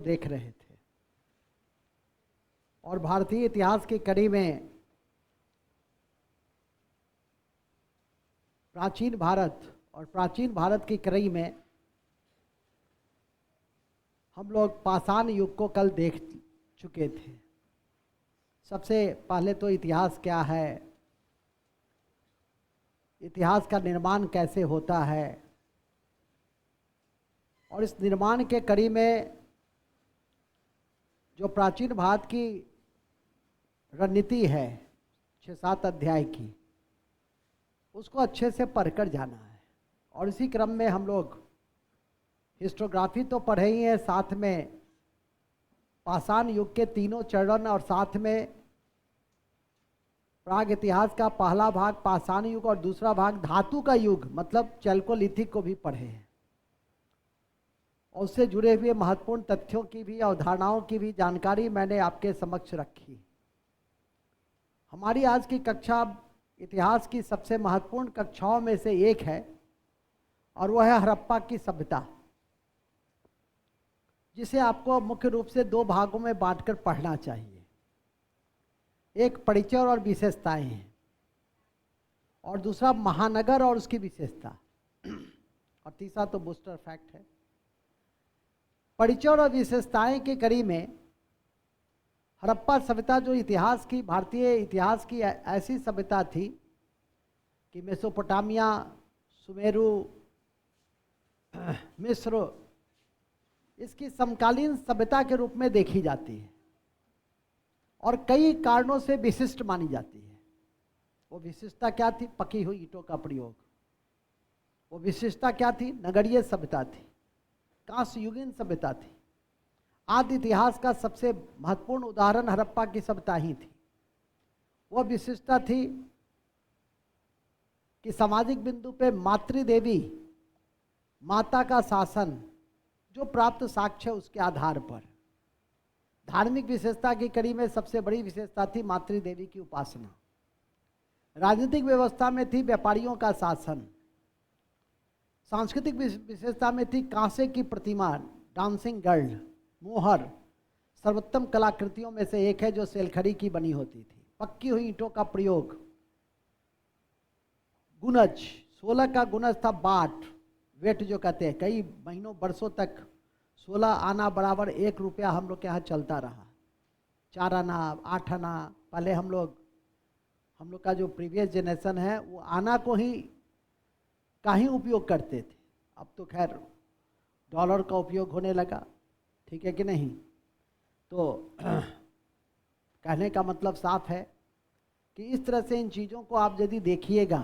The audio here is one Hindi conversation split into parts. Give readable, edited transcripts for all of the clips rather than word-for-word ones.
देख रहे थे और भारतीय इतिहास की कड़ी में प्राचीन भारत की कड़ी में हम लोग पाषाण युग को कल देख चुके थे। सबसे पहले तो इतिहास क्या है, इतिहास का निर्माण कैसे होता है, और इस निर्माण के कड़ी में जो प्राचीन भारत की रणनीति है 6-7 अध्याय की, उसको अच्छे से पढ़कर जाना है। और इसी क्रम में हम लोग हिस्टोग्राफी तो पढ़े ही हैं, साथ में पाषाण युग के तीनों चरण और साथ में प्राग इतिहास का पहला भाग पाषाण युग और दूसरा भाग धातु का युग मतलब चैल्कोलिथिक को भी पढ़े हैं। और उससे जुड़े हुए महत्वपूर्ण तथ्यों की भी, अवधारणाओं की भी जानकारी मैंने आपके समक्ष रखी। हमारी आज की कक्षा इतिहास की सबसे महत्वपूर्ण कक्षाओं में से एक है और वह है हड़प्पा की सभ्यता, जिसे आपको मुख्य रूप से 2 भागों में बांटकर पढ़ना चाहिए। एक परिचय और विशेषताएं हैं और दूसरा महानगर और उसकी विशेषता, और तीसरा तो बूस्टर फैक्ट है। परिचय और विशेषताएं की कड़ी में हड़प्पा सभ्यता जो इतिहास की, भारतीय इतिहास की ऐसी सभ्यता थी कि मेसोपोटामिया, सुमेरु, मिस्र इसकी समकालीन सभ्यता के रूप में देखी जाती है और कई कारणों से विशिष्ट मानी जाती है। वो विशिष्टता क्या थी? पकी हुई ईंटों का प्रयोग। वो विशिष्टता क्या थी? नगरीय सभ्यता थी, कांस्य युगीन सभ्यता थी। आदि इतिहास का सबसे महत्वपूर्ण उदाहरण हड़प्पा की सभ्यता ही थी। वह विशिष्टता थी कि सामाजिक बिंदु पे मातृदेवी, माता का शासन जो प्राप्त साक्ष्य उसके आधार पर। धार्मिक विशेषता की कड़ी में सबसे बड़ी विशेषता थी मातृदेवी की उपासना। राजनीतिक व्यवस्था में थी व्यापारियों का शासन। सांस्कृतिक विशेषता में थी कांसे की प्रतिमा, डांसिंग गर्ल, मोहर सर्वोत्तम कलाकृतियों में से एक है जो सेलखड़ी की बनी होती थी। पक्की हुई ईंटों का प्रयोग। गुनज, 16 का गुनज था बाट, वेट जो कहते हैं। कई महीनों वर्षों तक 16 आना बराबर 1 रुपया हम लोग के यहाँ चलता रहा। 4 आना, 8 आना। पहले हम लोग का जो प्रीवियस जनरेशन है वो आना को ही का ही उपयोग करते थे। अब तो खैर डॉलर का उपयोग होने लगा, ठीक है कि नहीं? तो कहने का मतलब साफ है कि इस तरह से इन चीज़ों को आप यदि देखिएगा,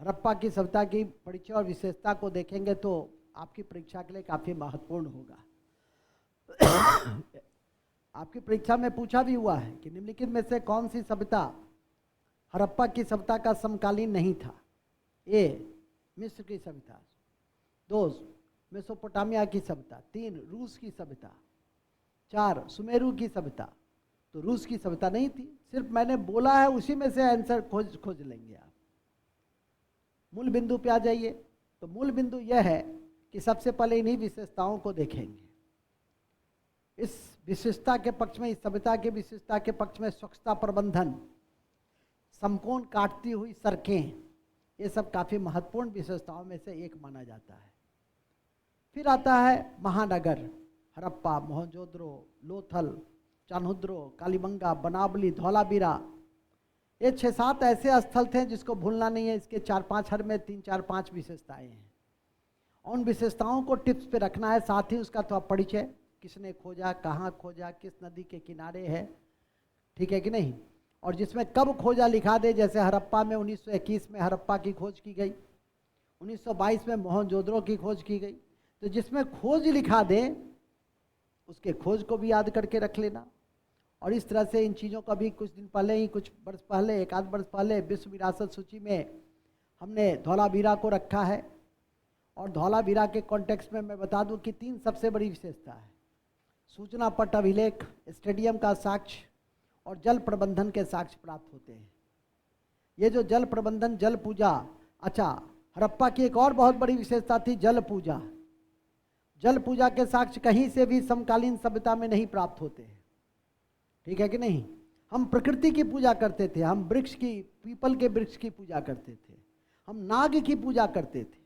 हड़प्पा की सभ्यता की परिचय और विशेषता को देखेंगे तो आपकी परीक्षा के लिए काफ़ी महत्वपूर्ण होगा। आपकी परीक्षा में पूछा भी हुआ है कि निम्नलिखित में से कौन सी सभ्यता हड़प्पा की सभ्यता का समकालीन नहीं था? ए, मिस्र की सभ्यता। 2, मेसोपोटामिया की सभ्यता। 3, रूस की सभ्यता। 4, सुमेरु की सभ्यता। तो रूस की सभ्यता नहीं थी। सिर्फ मैंने बोला है, उसी में से आंसर खोज लेंगे आप। मूल बिंदु पे आ जाइए। तो मूल बिंदु यह है कि सबसे पहले इन्हीं विशेषताओं को देखेंगे। इस विशेषता के पक्ष में, इस सभ्यता के विशेषता के पक्ष में स्वच्छता प्रबंधन, समकोण काटती हुई सड़कें, ये सब काफ़ी महत्वपूर्ण विशेषताओं में से एक माना जाता है। फिर आता है महानगर। हड़प्पा, मोहनजोदड़ो, लोथल, चान्हुद्रो, कालीबंगा, बनावली, धौलावीरा, ये 6-7 ऐसे स्थल थे जिसको भूलना नहीं है। इसके 4-5 हर में 3-4-5 विशेषताएं हैं। उन विशेषताओं को टिप्स पे रखना है। साथ ही उसका तो परिचय, किसने खोजा, कहाँ खोजा, किस नदी के किनारे है, ठीक है कि नहीं? और जिसमें कब खोजा लिखा दे। जैसे हड़प्पा में 1921 में हड़प्पा की खोज की गई, 1922 में मोहनजोदड़ो की खोज की गई। तो जिसमें खोज लिखा दे उसके खोज को भी याद करके रख लेना। और इस तरह से इन चीज़ों का भी कुछ दिन पहले ही, कुछ वर्ष पहले, 1 आध वर्ष पहले विश्व विरासत सूची में हमने धौलावीरा को रखा है। और धौलावीरा के कॉन्टेक्स्ट में मैं बता दूं कि 3 सबसे बड़ी विशेषता है। सूचना पट अभिलेख, स्टेडियम का साक्ष्य और जल प्रबंधन के साक्ष्य प्राप्त होते हैं। ये जो जल प्रबंधन, जल पूजा। अच्छा, हड़प्पा की एक और बहुत बड़ी विशेषता थी जल पूजा। जल पूजा के साक्ष्य कहीं से भी समकालीन सभ्यता में नहीं प्राप्त होते हैं, ठीक है कि नहीं। हम प्रकृति की पूजा करते थे, हम वृक्ष की, पीपल के वृक्ष की पूजा करते थे, हम नाग की पूजा करते थे।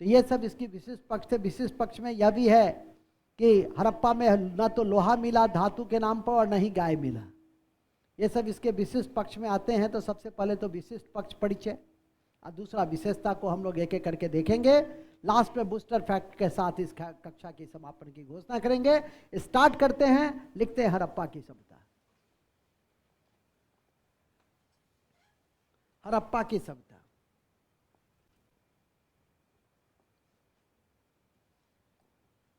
तो ये सब इसकी विशिष्ट पक्ष थे। विशिष्ट पक्ष में यह भी है कि हड़प्पा में न तो लोहा मिला धातु के नाम पर और न ही गाय मिला। ये सब इसके विशिष्ट पक्ष में आते हैं। तो सबसे पहले तो विशिष्ट पक्ष परिचय और दूसरा विशेषता को हम लोग एक एक करके देखेंगे। लास्ट में बूस्टर फैक्ट के साथ इस कक्षा की समापन की घोषणा करेंगे। स्टार्ट करते हैं, लिखते हैं हड़प्पा की सभ्यता। हड़प्पा की सभ्यता,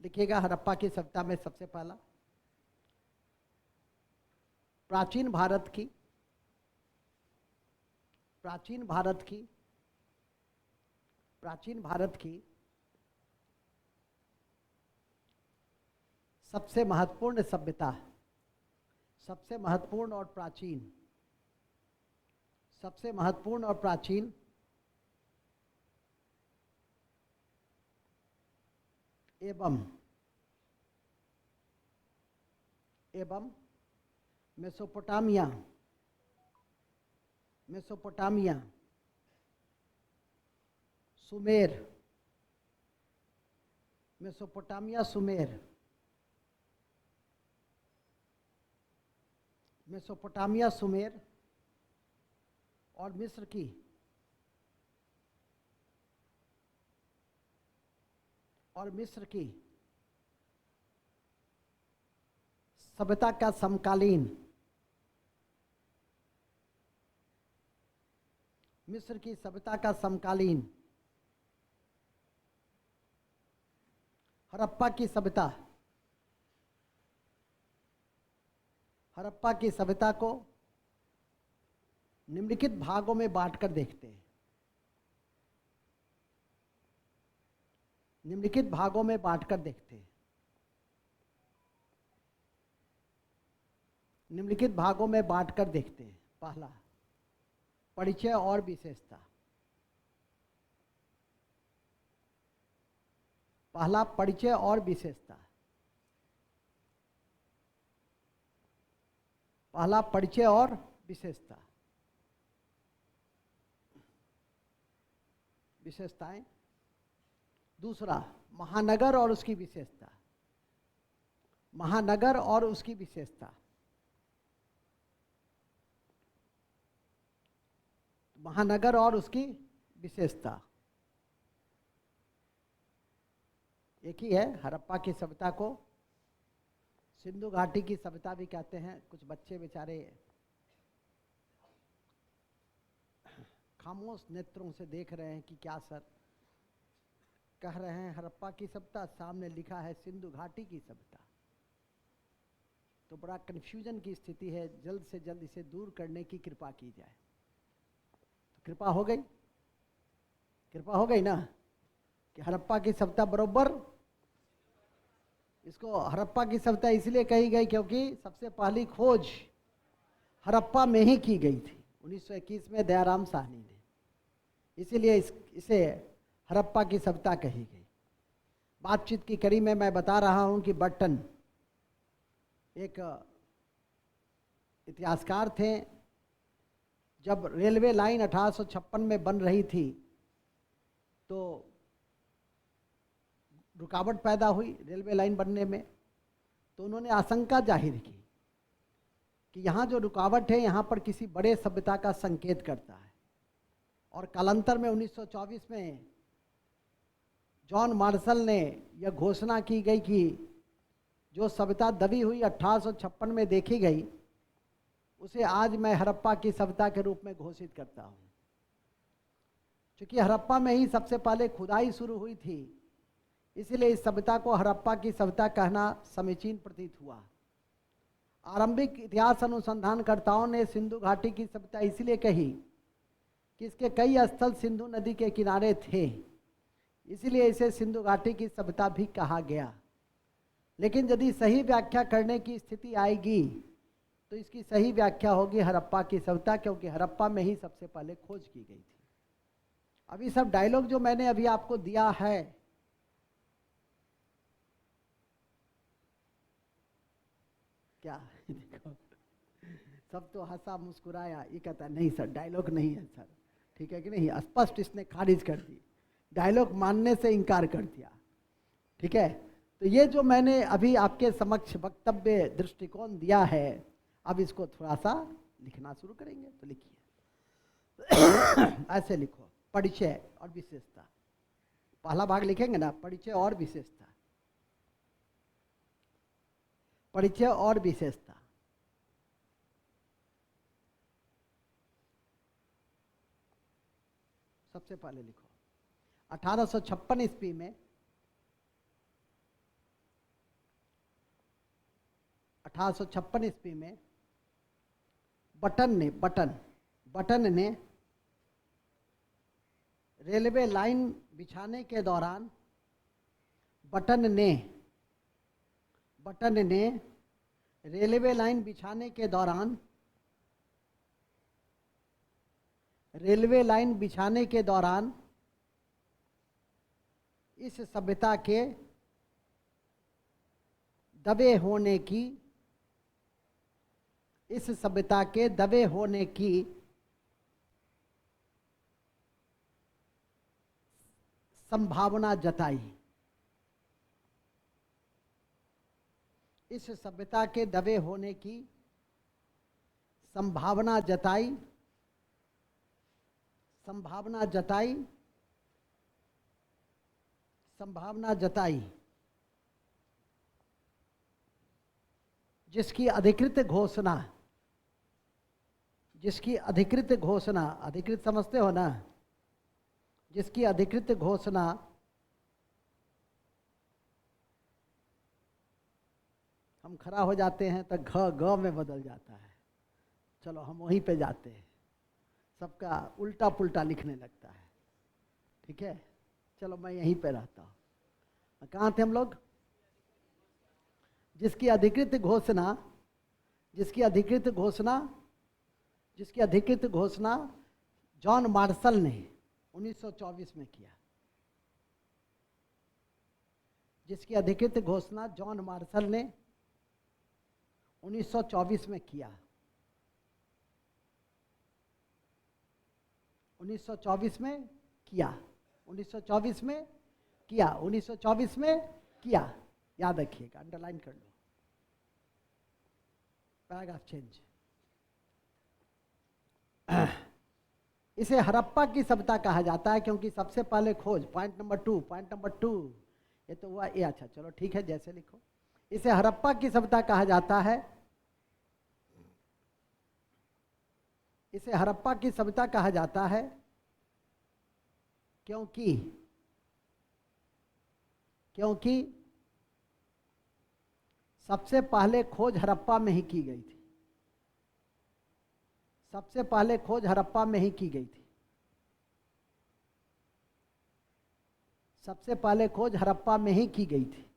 लिखिएगा हड़प्पा की सभ्यता में सबसे पहला प्राचीन भारत की सबसे महत्वपूर्ण सभ्यता, सबसे महत्वपूर्ण और प्राचीन एवं मेसोपोटामिया सुमेर और मिस्र की सभ्यता का समकालीन, मिस्र की सभ्यता का समकालीन हड़प्पा की सभ्यता को निम्नलिखित भागों में बांटकर देखते हैं। निम्नलिखित भागों में बांटकर देखते हैं। पहला, परिचय और विशेषता। विशेषताएं। दूसरा, महानगर और उसकी विशेषता। एक ही है। हड़प्पा की सभ्यता को सिंधु घाटी की सभ्यता भी कहते हैं। कुछ बच्चे बेचारे खामोश नेत्रों से देख रहे हैं कि क्या सर कह रहे हैं। हड़प्पा की सभ्यता, सामने लिखा है सिंधु घाटी की सभ्यता। तो बड़ा कन्फ्यूजन की स्थिति है। जल्द से जल्द इसे दूर करने की कृपा की जाए। तो कृपा हो गई ना कि हड़प्पा की सभ्यता बरोबर। इसको हड़प्पा की सभ्यता इसलिए कही गई क्योंकि सबसे पहली खोज हड़प्पा में ही की गई थी 1921 में दयाराम साहनी ने। इसीलिए इसे हड़प्पा की सभ्यता कही गई। बातचीत की कड़ी में मैं बता रहा हूं कि बर्टन एक इतिहासकार थे। जब रेलवे लाइन 1856 में बन रही थी तो रुकावट पैदा हुई रेलवे लाइन बनने में। तो उन्होंने आशंका जाहिर की कि यहाँ जो रुकावट है यहाँ पर किसी बड़े सभ्यता का संकेत करता है। और कालांतर में 1924 में जॉन मार्शल ने यह घोषणा की गई कि जो सभ्यता दबी हुई 1856 में देखी गई उसे आज मैं हड़प्पा की सभ्यता के रूप में घोषित करता हूँ। क्योंकि हड़प्पा में ही सबसे पहले खुदाई शुरू हुई थी, इसलिए इस सभ्यता को हड़प्पा की सभ्यता कहना समीचीन प्रतीत हुआ। आरंभिक इतिहास अनुसंधानकर्ताओं ने सिंधु घाटी की सभ्यता इसलिए कही कि इसके कई स्थल सिंधु नदी के किनारे थे, इसलिए इसे सिंधु घाटी की सभ्यता भी कहा गया। लेकिन यदि सही व्याख्या करने की स्थिति आएगी तो इसकी सही व्याख्या होगी हड़प्पा की सभ्यता, क्योंकि हड़प्पा में ही सबसे पहले खोज की गई थी। अभी सब डायलॉग जो मैंने अभी आपको दिया है क्या देखो, सब तो हंसा मुस्कुराया, ये कहता नहीं सर डायलॉग नहीं है सर, ठीक है कि नहीं, स्पष्ट इसने खारिज कर दी, डायलॉग मानने से इनकार कर दिया, ठीक है। तो ये जो मैंने अभी आपके समक्ष वक्तव्य दृष्टिकोण दिया है, अब इसको थोड़ा सा लिखना शुरू करेंगे। तो लिखिए ऐसे लिखो, परिचय और विशेषता। पहला भाग लिखेंगे ना, परिचय और विशेषता, परिचय और विशेषता। सबसे पहले लिखो 1856 ईस्वी में 1856 ईस्वी में बटन ने रेलवे लाइन बिछाने के दौरान बटन ने रेलवे लाइन बिछाने के दौरान इस सभ्यता के दबे होने की संभावना जताई। इस सभ्यता के दबे होने की संभावना जताई जिसकी अधिकृत घोषणा, अधिकृत समझते हो ना, जिसकी अधिकृत घोषणा हम खड़ा हो जाते हैं तो घ में बदल जाता है। चलो हम वहीं पे जाते हैं, सबका उल्टा पुल्टा लिखने लगता है, ठीक है। चलो मैं यहीं पे रहता हूँ। कहाँ थे हम लोग? जिसकी अधिकृत घोषणा जॉन मार्शल ने 1924 में किया। जिसकी अधिकृत घोषणा जॉन मार्शल ने 1924 में किया। 1924 में किया, याद रखिएगा, अंडरलाइन कर लो, पैराग्राफ चेंज। इसे हड़प्पा की सभ्यता कहा जाता है क्योंकि सबसे पहले खोज, पॉइंट नंबर टू, ये तो हुआ, ये अच्छा चलो ठीक है, जैसे लिखो। इसे हड़प्पा की सभ्यता कहा जाता है, इसे हड़प्पा की सभ्यता कहा जाता है क्योंकि सबसे पहले खोज हड़प्पा में ही की गई थी। सबसे पहले खोज हड़प्पा में ही की गई थी। सबसे पहले खोज हड़प्पा में ही की गई थी।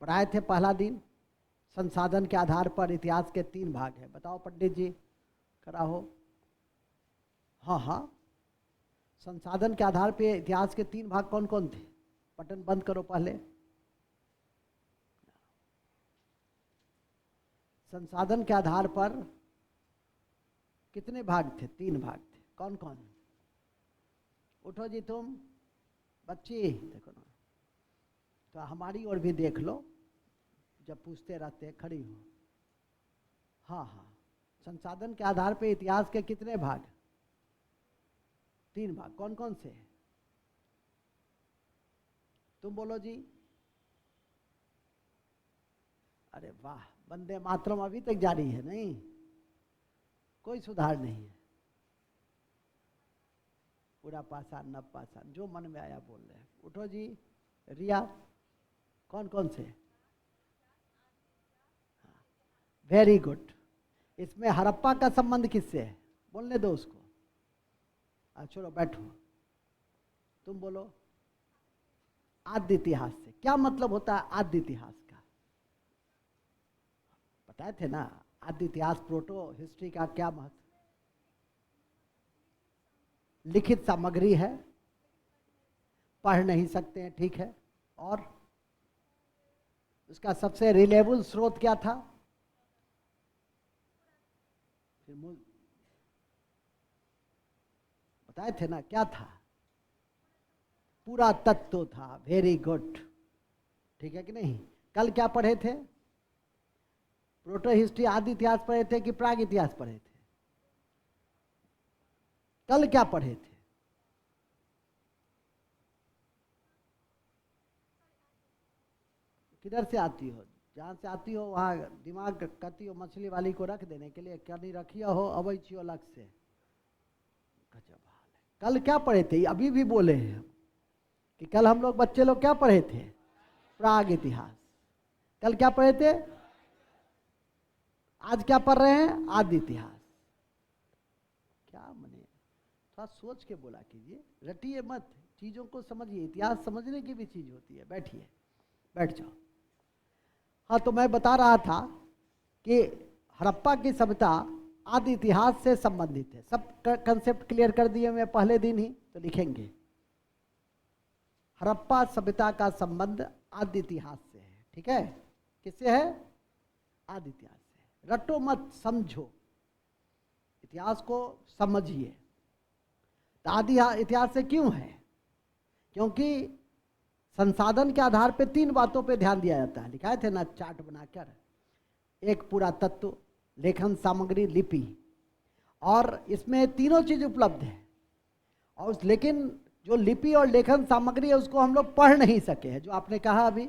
पढ़ाए थे पहला दिन, संसाधन के आधार पर इतिहास के 3 भाग है। बताओ पंडित जी, खड़ा हो। हाँ, संसाधन के आधार पे इतिहास के 3 भाग कौन कौन थे? बटन बंद करो पहले। संसाधन के आधार पर कितने भाग थे? 3 भाग थे। कौन कौन? उठो जी तुम बच्ची, देखो ना, तो हमारी ओर भी देख लो, जब पूछते रहते हैं, खड़ी हो। हाँ, संसाधन के आधार पे इतिहास के कितने भाग? 3 भाग। कौन कौन से? तुम बोलो जी। अरे वाह, वंदे मातरम अभी तक जारी है, नहीं कोई सुधार नहीं है। पूरा पासान, नव पासान, जो मन में आया बोल रहे हैं। उठो जी। रिया, कौन कौन से? Very good. इसमें हड़प्पा का संबंध किससे है? बोलने दो उसको। चलो बैठो, तुम बोलो। आद्य इतिहास से। क्या मतलब होता है आद्य इतिहास का? बताए थे ना, आद्य इतिहास, प्रोटो हिस्ट्री का क्या महत्व? लिखित सामग्री है, पढ़ नहीं सकते हैं, ठीक है। और उसका सबसे रिलेबल स्रोत क्या था? फिर बताए थे ना, क्या था? पूरा तत्व था। वेरी गुड, ठीक है कि नहीं? कल क्या पढ़े थे? प्रोटो हिस्ट्री, आदि इतिहास पढ़े थे कि प्राग इतिहास पढ़े थे? कल क्या पढ़े थे? किधर से आती हो? जहाँ से आती हो वहाँ दिमाग करती हो मछली वाली को रख देने के लिए, क्या नहीं रखिया हो अवै छियो अलग से। गजब हाल है। कल क्या पढ़े थे? अभी भी बोले हैं हम कि कल हम लोग बच्चे लोग क्या पढ़े थे? प्राग इतिहास। कल क्या पढ़े थे? आज क्या पढ़ रहे हैं? आदि इतिहास। क्या मने, थोड़ा सोच के बोला कीजिए, रटिए मत, चीजों को समझिए। इतिहास समझने की भी चीज होती है। बैठिए, बैठ जाओ। हाँ, तो मैं बता रहा था कि हड़प्पा की सभ्यता आदि इतिहास से संबंधित है। सब कंसेप्ट क्लियर कर दिए मैं पहले दिन ही, तो लिखेंगे हड़प्पा सभ्यता का संबंध आदि इतिहास से है। ठीक है? किससे है? आदि इतिहास से। रटो मत, समझो, इतिहास को समझिए। तो आदि इतिहास से क्यों है? क्योंकि संसाधन के आधार पे 3 बातों पे ध्यान दिया जाता है। लिखाए थे ना चार्ट बनाकर, एक पूरा तत्व, लेखन सामग्री, लिपि, और इसमें तीनों चीज उपलब्ध है। और लेकिन जो लिपि और लेखन सामग्री है उसको हम लोग पढ़ नहीं सके हैं, जो आपने कहा अभी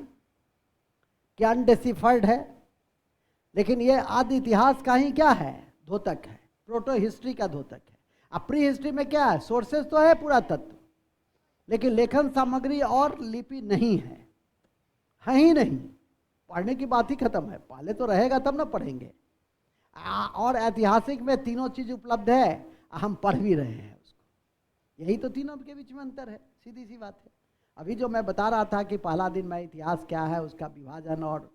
कि अनडेसिफर्ड है। लेकिन ये आदि इतिहास का ही क्या है? द्योतक है, प्रोटो हिस्ट्री का द्योतक है। अब प्री हिस्ट्री में क्या है? सोर्सेस तो है पूरा तत्व, लेकिन लेखन सामग्री और लिपि नहीं है ही नहीं। पढ़ने की बात ही खत्म है, पहले तो रहेगा तब ना पढ़ेंगे। और ऐतिहासिक में तीनों चीज उपलब्ध है, हम पढ़ भी रहे हैं उसको। यही तो तीनों के बीच में अंतर है, सीधी सी बात है। अभी जो मैं बता रहा था कि पहला दिन मैं इतिहास क्या है उसका विभाजन और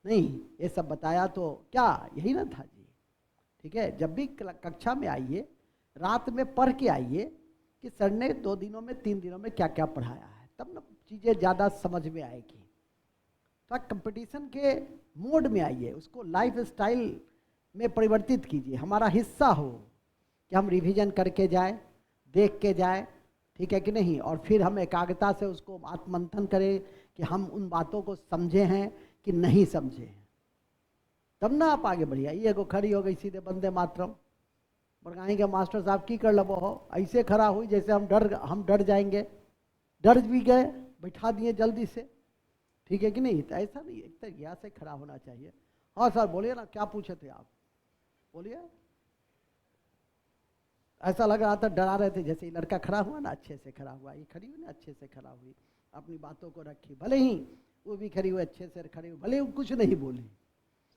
नहीं ये सब बताया, तो क्या यही ना था जी? ठीक है, जब भी कक्षा में आइए रात में पढ़ के आइए कि सर ने 2 दिनों में 3 दिनों में क्या क्या पढ़ाया है, तब ना चीज़ें ज़्यादा समझ में आएगी। तो कंपटीशन के मोड में आइए, उसको लाइफ स्टाइल में परिवर्तित कीजिए, हमारा हिस्सा हो कि हम रिवीजन करके जाए, देख के जाए, ठीक है कि नहीं? और फिर हम एकाग्रता से उसको आत्ममंथन करें कि हम उन बातों को समझे हैं कि नहीं समझे हैं, तब ना आप आगे बढ़िए। ये को खड़ी हो गई सीधे वंदे मातरम, बरगाही के मास्टर साहब की कर लो हो, ऐसे खड़ा हुई जैसे हम डर जाएंगे। डर भी गए, बैठा दिए जल्दी से, ठीक है कि नहीं? तो ऐसा नहीं, एक तरीके से खड़ा होना चाहिए। हाँ सर बोलिए ना, क्या पूछे थे आप? बोलिए। ऐसा लग रहा था डरा रहे थे, जैसे ये लड़का खड़ा हुआ ना अच्छे से खड़ा हुआ, ये खड़ी हुई ना अच्छे से खड़ा हुई, अपनी बातों को रखी, भले ही वो भी खड़ी हुई अच्छे से खड़ी हुई, भले ही कुछ नहीं बोली,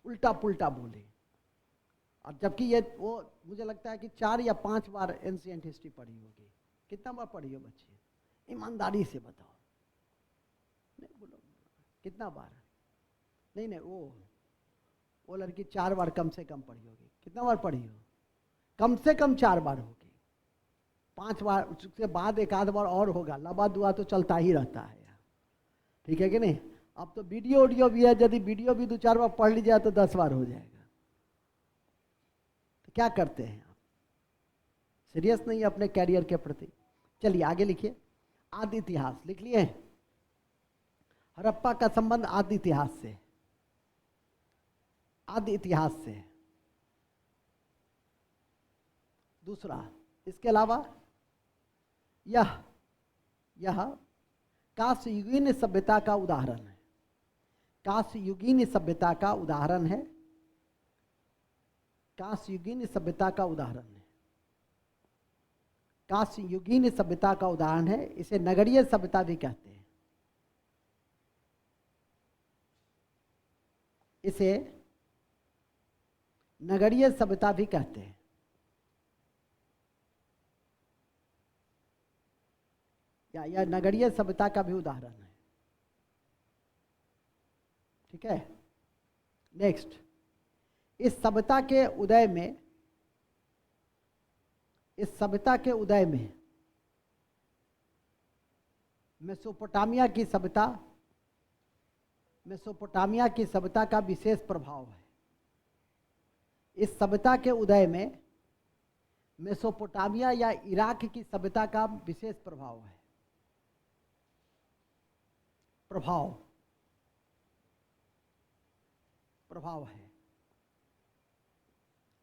उल्टा पुल्टा बोले। और जबकि ये वो मुझे लगता है कि 4 या 5 बार एंशिएंट हिस्ट्री पढ़ी होगी। कितना बार पढ़ी हो बच्चे? ईमानदारी से बताओ। नहीं बोलो कितना बार? नहीं नहीं, वो लड़की 4 बार कम से कम पढ़ी होगी। कितना बार पढ़ी हो? कम से कम 4 बार होगी, 5 बार, उसके बाद एक आध बार और होगा। लबा दुआ तो चलता ही रहता है यार, ठीक है कि नहीं? अब तो वीडियो भी है, यदि वीडियो भी 2-4 बार पढ़ लीजिए तो 10 बार हो जाएगा। तो क्या करते हैं आप? सीरियस नहीं अपने कैरियर के प्रति। चलिए आगे लिखिए। आदि इतिहास लिख लिए? हड़प्पा का संबंध आदि इतिहास से, आदि इतिहास से। दूसरा, इसके अलावा यह कांस्ययुगीन सभ्यता का उदाहरण है। कांस्ययुगीन सभ्यता का उदाहरण है, कांस्ययुगीन सभ्यता का उदाहरण है, कांस्ययुगीन सभ्यता का उदाहरण है। इसे नगरीय सभ्यता भी कहते हैं। इसे नगरीय सभ्यता भी कहते हैं। या यह नगरीय सभ्यता का भी उदाहरण है, ठीक है? नेक्स्ट, इस सभ्यता के उदय में, इस सभ्यता के उदय में मेसोपोटामिया की सभ्यता, मेसोपोटामिया की सभ्यता का विशेष प्रभाव है। इस सभ्यता के उदय में मेसोपोटामिया या इराक की सभ्यता का विशेष प्रभाव है। प्रभाव है।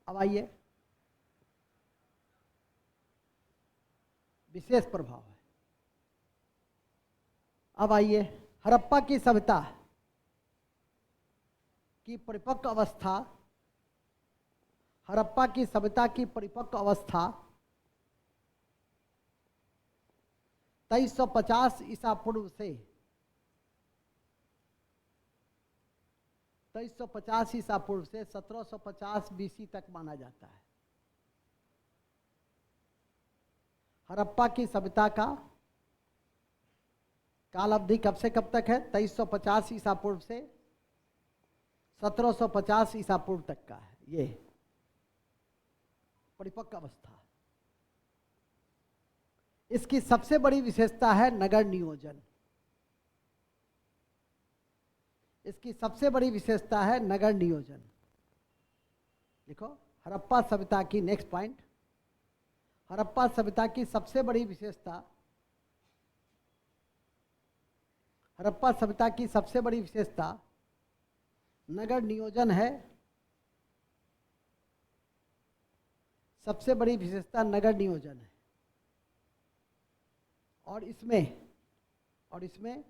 अब आइए, विशेष प्रभाव है। अब आइए, हड़प्पा की सभ्यता की परिपक्व अवस्था, हड़प्पा की सभ्यता की परिपक्व अवस्था 2350 ईसा पूर्व से 2350 ईसा पूर्व से 1750 बीसी तक माना जाता है। हड़प्पा की सभ्यता का काल अवधि कब से कब तक है? 2350 ईसा पूर्व से 1750 ईसा पूर्व तक का है। ये परिपक्व अवस्था। इसकी सबसे बड़ी विशेषता है नगर नियोजन। इसकी सबसे बड़ी विशेषता है नगर नियोजन। देखो, हड़प्पा सभ्यता की नेक्स्ट पॉइंट, हड़प्पा सभ्यता की सबसे बड़ी विशेषता, हड़प्पा सभ्यता की सबसे बड़ी विशेषता नगर नियोजन है। सबसे बड़ी विशेषता नगर नियोजन है। और इसमें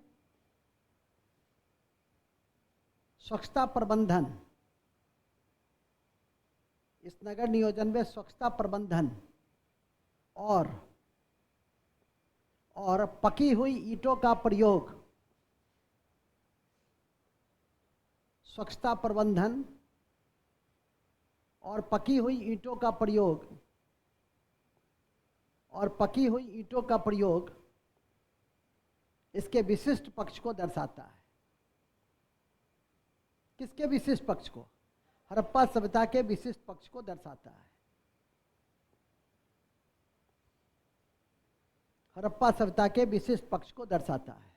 स्वच्छता प्रबंधन, इस नगर नियोजन में स्वच्छता प्रबंधन और पकी हुई ईंटों का प्रयोग, स्वच्छता प्रबंधन और पकी हुई ईंटों का प्रयोग इसके विशिष्ट पक्ष को दर्शाता है। किसके विशिष्ट पक्ष को? हड़प्पा सभ्यता के विशिष्ट पक्ष को दर्शाता है। हड़प्पा सभ्यता के विशिष्ट पक्ष को दर्शाता है।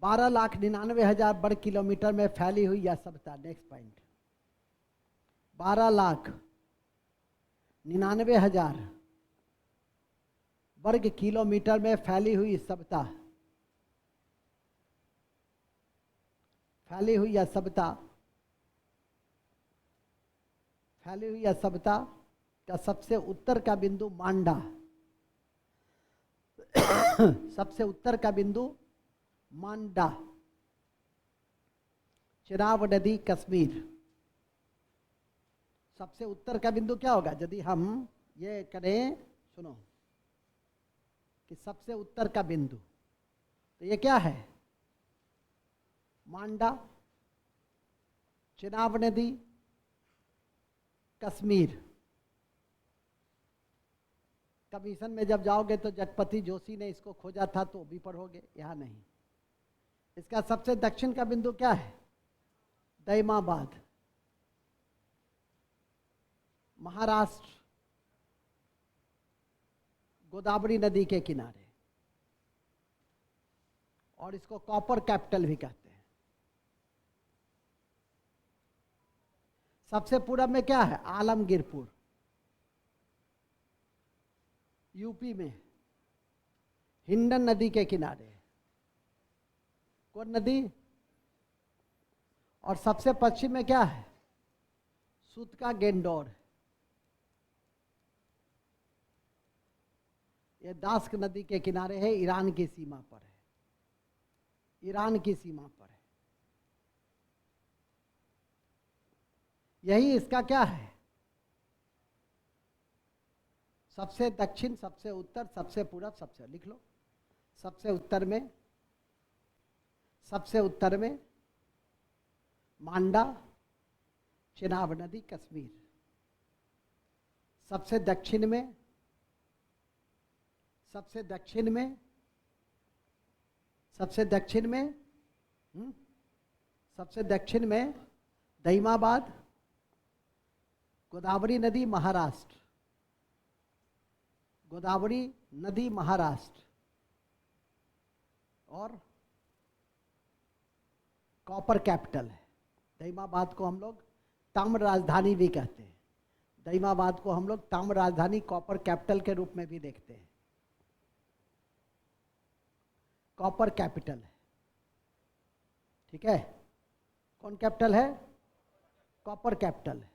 12,99,000 वर्ग किलोमीटर में फैली हुई यह सभ्यता, नेक्स्ट पॉइंट, 12,99,000 वर्ग किलोमीटर में फैली हुई सभ्यता, फैली हुई यह सभ्यता का सबसे उत्तर का बिंदु मांडा, सबसे उत्तर का बिंदु मांडा, चिनाब नदी, कश्मीर। सबसे उत्तर का बिंदु क्या होगा? यदि हम ये करें, सुनो, कि सबसे उत्तर का बिंदु, तो ये क्या है? मांडा, चिनाब नदी, कश्मीर। कमीशन में जब जाओगे तो जगपति जोशी ने इसको खोजा था, तो भी पढ़ोगे, यहां नहीं। इसका सबसे दक्षिण का बिंदु क्या है? दैमाबाद, महाराष्ट्र, गोदावरी नदी के किनारे, और इसको कॉपर कैपिटल भी कहते हैं। सबसे पूरब में क्या है? आलमगीरपुर, यूपी में, हिंडन नदी के किनारे। कौन नदी? और सबसे पश्चिम में क्या है? सूतका गेंडोर। ये दास्क नदी के किनारे है, ईरान की सीमा पर है, ईरान की सीमा पर है। यही इसका क्या है? सबसे दक्षिण, सबसे उत्तर, सबसे पूरब, सबसे, लिख लो। सबसे उत्तर में मांडा, चिनाब नदी, कश्मीर। सबसे दक्षिण में दैमाबाद, गोदावरी नदी, महाराष्ट्र, और कॉपर कैपिटल है। दहिमाबाद को हम लोग ताम्र राजधानी भी कहते हैं। दहिमाबाद को हम लोग ताम्र राजधानी, कॉपर कैपिटल के रूप में भी देखते हैं। कॉपर कैपिटल है, ठीक है। कौन कैपिटल है? कॉपर कैपिटल है।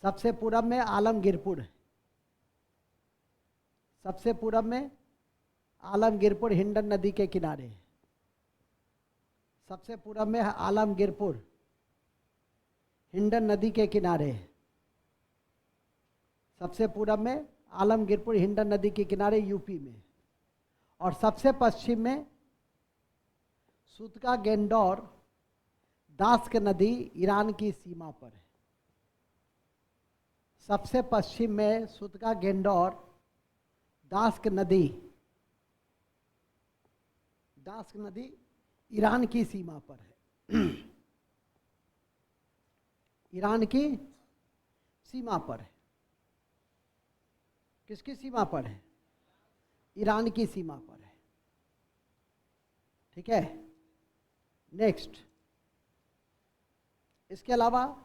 सबसे पूरब में आलमगीरपुर है। सबसे पूरब में आलमगीरपुर हिंडन नदी के किनारे है। सबसे पूरब में आलमगीरपुर हिंडन नदी के किनारे है। सबसे पूरब में आलमगीरपुर हिंडन नदी के किनारे यूपी में। और सबसे पश्चिम में सूतका गेंडौर दास्क नदी ईरान की सीमा पर है। सबसे पश्चिम में सूतका गेंडौर दास्क नदी ईरान की सीमा पर है। ईरान की सीमा पर है। किसकी सीमा पर है? ईरान की सीमा पर है, ठीक है। नेक्स्ट, इसके अलावा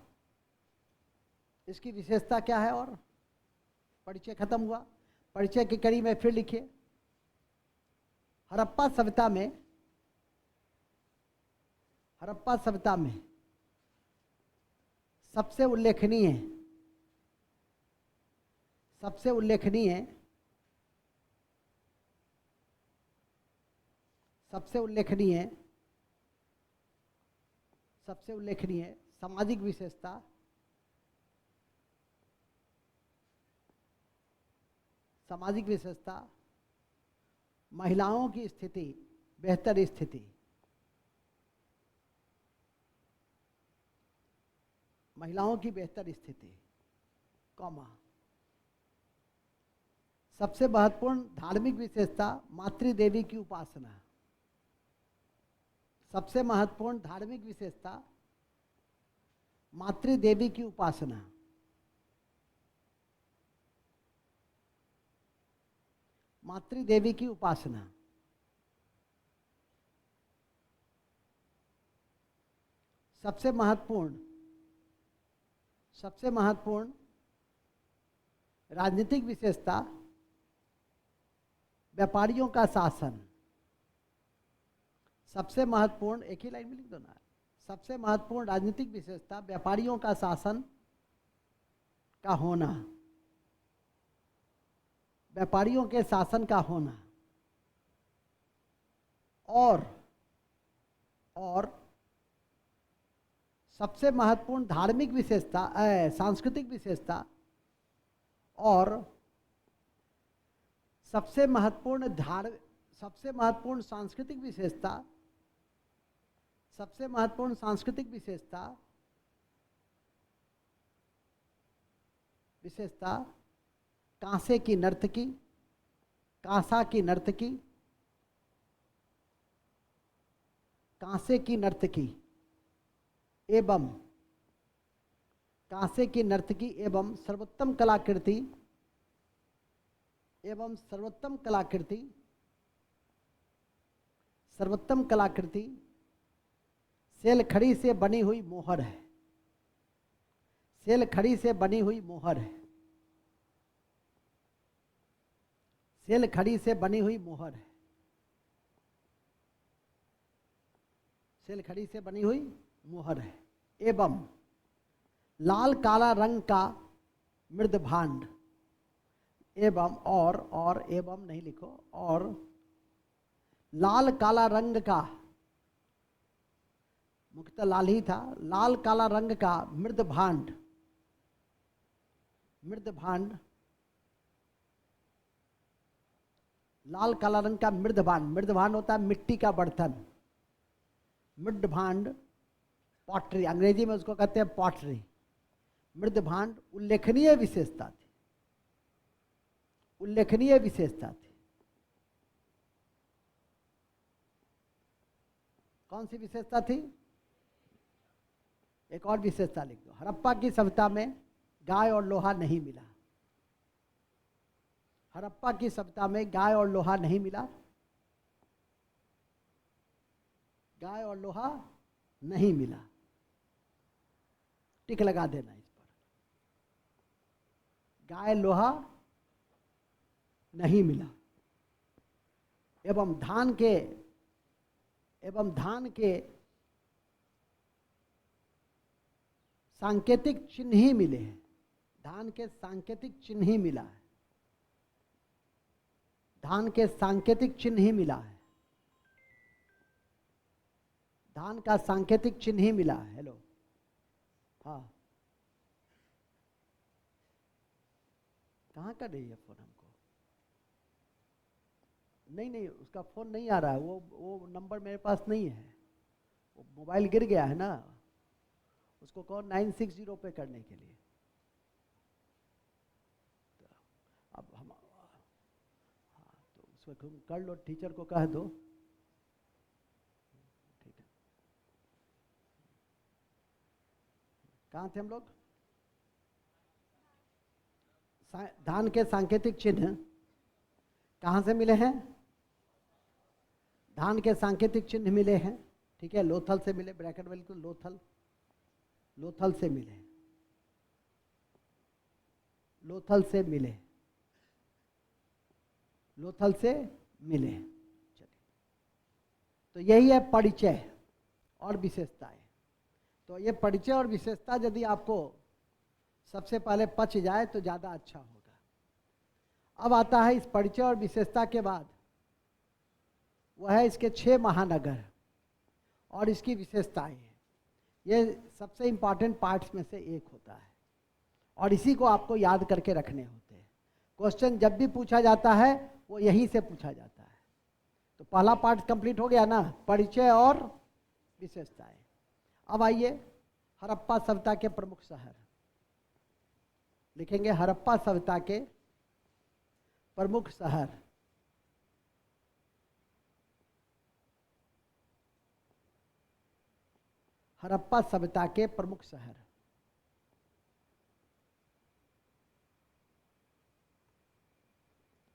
इसकी विशेषता क्या है? और परिचय खत्म हुआ। परिचय की कड़ी में फिर लिखिए। हड़प्पा सभ्यता में सबसे उल्लेखनीय सामाजिक विशेषता महिलाओं की स्थिति, बेहतर स्थिति। महिलाओं की बेहतर स्थिति, कॉमा। सबसे महत्वपूर्ण धार्मिक विशेषता मातृदेवी की उपासना। सबसे महत्वपूर्ण धार्मिक विशेषता मातृदेवी की उपासना। मातृदेवी की उपासना। सबसे महत्वपूर्ण राजनीतिक विशेषता व्यापारियों का शासन। सबसे महत्वपूर्ण, एक ही लाइन में लिख दो ना। सबसे महत्वपूर्ण राजनीतिक विशेषता व्यापारियों का शासन का होना। व्यापारियों के शासन का होना। और सबसे महत्वपूर्ण धार्मिक विशेषता, सांस्कृतिक विशेषता, और सबसे महत्वपूर्ण सांस्कृतिक विशेषता कांसे की नर्तकी, कांसे की नर्तकी एवं सर्वोत्तम कलाकृति सेलखड़ी से बनी हुई मोहर है। सेलखड़ी से बनी हुई मोहर है। सेलखड़ी से बनी हुई मोहर है। सेलखड़ी से बनी हुई मोहर है। एवं लाल काला रंग का मृदभांड। एवं और एवं नहीं लिखो। और लाल काला रंग का, मुख्यतः लाल ही था, लाल काला रंग का मृदभांड। लाल काला रंग का मृदभांड होता है मिट्टी का बर्तन। मृदभांड पॉटरी, अंग्रेजी में उसको कहते हैं पॉटरी। मृदभांड उल्लेखनीय विशेषता थी। कौन सी विशेषता थी? एक और विशेषता लिख दो। हड़प्पा की सभ्यता में गाय और लोहा नहीं मिला। हड़प्पा की सभ्यता में गाय और लोहा नहीं मिला। गाय और लोहा नहीं मिला, टिक लगा देना इस पर। गाय लोहा नहीं मिला। एवं धान के सांकेतिक चिन्ह ही मिले हैं। धान के सांकेतिक चिन्ह ही मिला है। धान के सांकेतिक चिन्ह ही मिला है। धान का सांकेतिक चिन्ह ही मिला है। हेलो, हाँ, कहाँ कर रही है फोन हमको? नहीं, उसका फोन नहीं आ रहा है। वो नंबर मेरे पास नहीं है। वो मोबाइल गिर गया है ना, उसको कहो 960 पे करने के लिए। तो अब हम, हाँ, तो उसको कर लो, टीचर को कह दो। ठीक है, कहाँ थे हम लोग? धान के सांकेतिक चिन्ह कहाँ से मिले हैं? धान के सांकेतिक चिन्ह मिले हैं, ठीक है, लोथल से मिले। ब्रैकेट वाले तो लोथल से मिले। लोथल से मिले। लोथल से मिले। चलिए, तो यही है परिचय और विशेषताएं। तो ये परिचय और विशेषता यदि आपको सबसे पहले पच जाए तो ज़्यादा अच्छा होगा। अब आता है इस परिचय और विशेषता के बाद वह है इसके 6 महानगर और इसकी विशेषताएं हैं। ये सबसे इम्पॉर्टेंट पार्ट्स में से एक होता है और इसी को आपको याद करके रखने होते हैं। क्वेश्चन जब भी पूछा जाता है वो यहीं से पूछा जाता है। तो पहला पार्ट कंप्लीट हो गया ना, परिचय और विशेषताएं। अब आइए हड़प्पा सभ्यता के प्रमुख शहर लिखेंगे। हड़प्पा सभ्यता के प्रमुख शहर। हड़प्पा सभ्यता के प्रमुख शहर।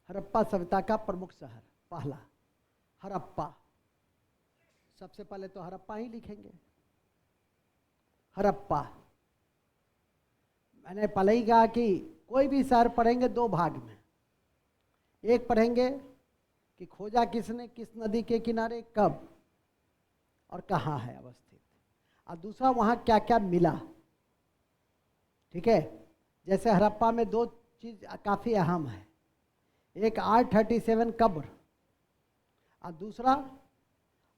हड़प्पा सभ्यता का प्रमुख शहर पहला हड़प्पा। सबसे पहले तो हड़प्पा ही लिखेंगे। हड़प्पा, मैंने पहले ही कहा कि कोई भी शहर पढ़ेंगे 2 भाग में। एक पढ़ेंगे कि खोजा किसने, किस नदी के किनारे, कब और कहाँ है अवस्थित, और दूसरा वहाँ क्या क्या मिला। ठीक है, जैसे हड़प्पा में 2 चीज़ काफ़ी अहम है। एक 837 कब्र और दूसरा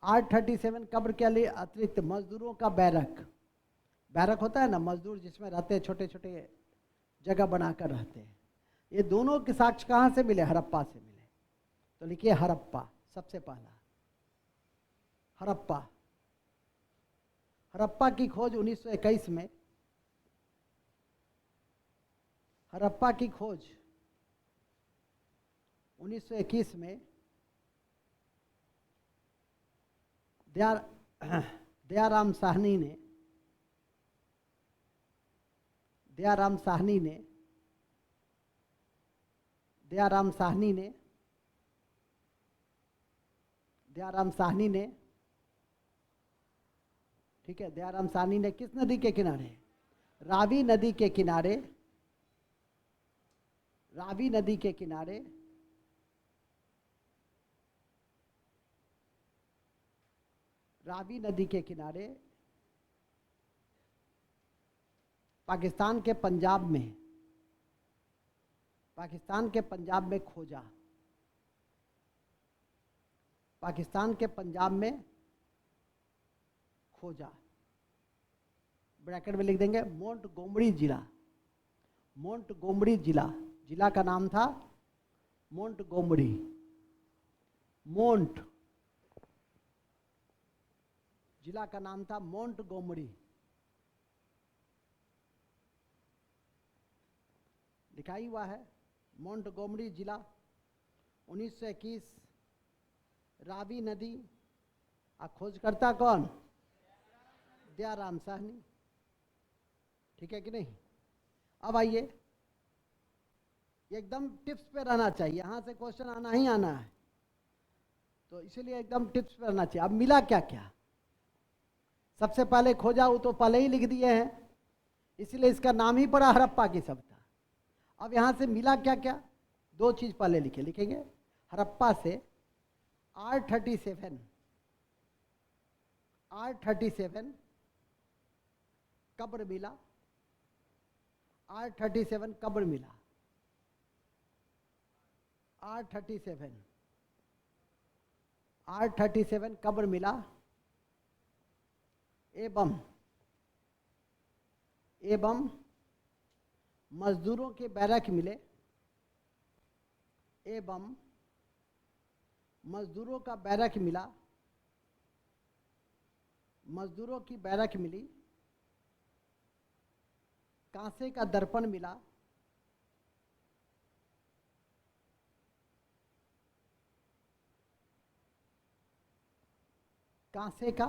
837 कब्र के लिए अतिरिक्त मजदूरों का बैरक। बैरक होता है ना, मजदूर जिसमें रहते हैं, छोटे छोटे जगह बनाकर रहते हैं। ये दोनों के साक्ष्य कहाँ से मिले? हड़प्पा से मिले। तो लिखिए हड़प्पा सबसे पहला। हड़प्पा, हड़प्पा की खोज 1921 में। हड़प्पा की खोज 1921 में दयाराम साहनी ने दयाराम साहनी ने ठीक है, दयाराम साहनी ने किस नदी के किनारे? रावी नदी के किनारे। रावी नदी के किनारे रावी नदी के किनारे पाकिस्तान के पंजाब में खोजा। पाकिस्तान के पंजाब में खोजा। ब्रैकेट में लिख देंगे मोंटगोमरी जिला। मोंटगोमरी जिला, जिला का नाम था मोंटगोमरी। जिला का नाम था मोंटगोमरी। लिखा ही हुआ है मोंटगोमरी जिला। 1921 रावी नदी। खोजकर्ता कौन? दयाराम साहनी। ठीक है कि नहीं? अब आइए ये एकदम टिप्स पे रहना चाहिए, यहाँ से क्वेश्चन आना ही आना है, तो इसीलिए एकदम टिप्स पे रहना चाहिए। अब मिला क्या क्या, सबसे पहले खोजा वो तो पहले ही लिख दिए हैं, इसीलिए इसका नाम ही पड़ा हड़प्पा की सभ्यता। अब यहाँ से मिला क्या क्या, दो चीज पहले लिखेंगे। हड़प्पा से R37 कब्र मिला, R37 कब्र मिला, R37 कब्र मिला, एवं मजदूरों के बैरक मिले, एवं मजदूरों का बैरक मिला, मजदूरों की बैरक मिली, कांसे का दर्पण मिला, कांसे का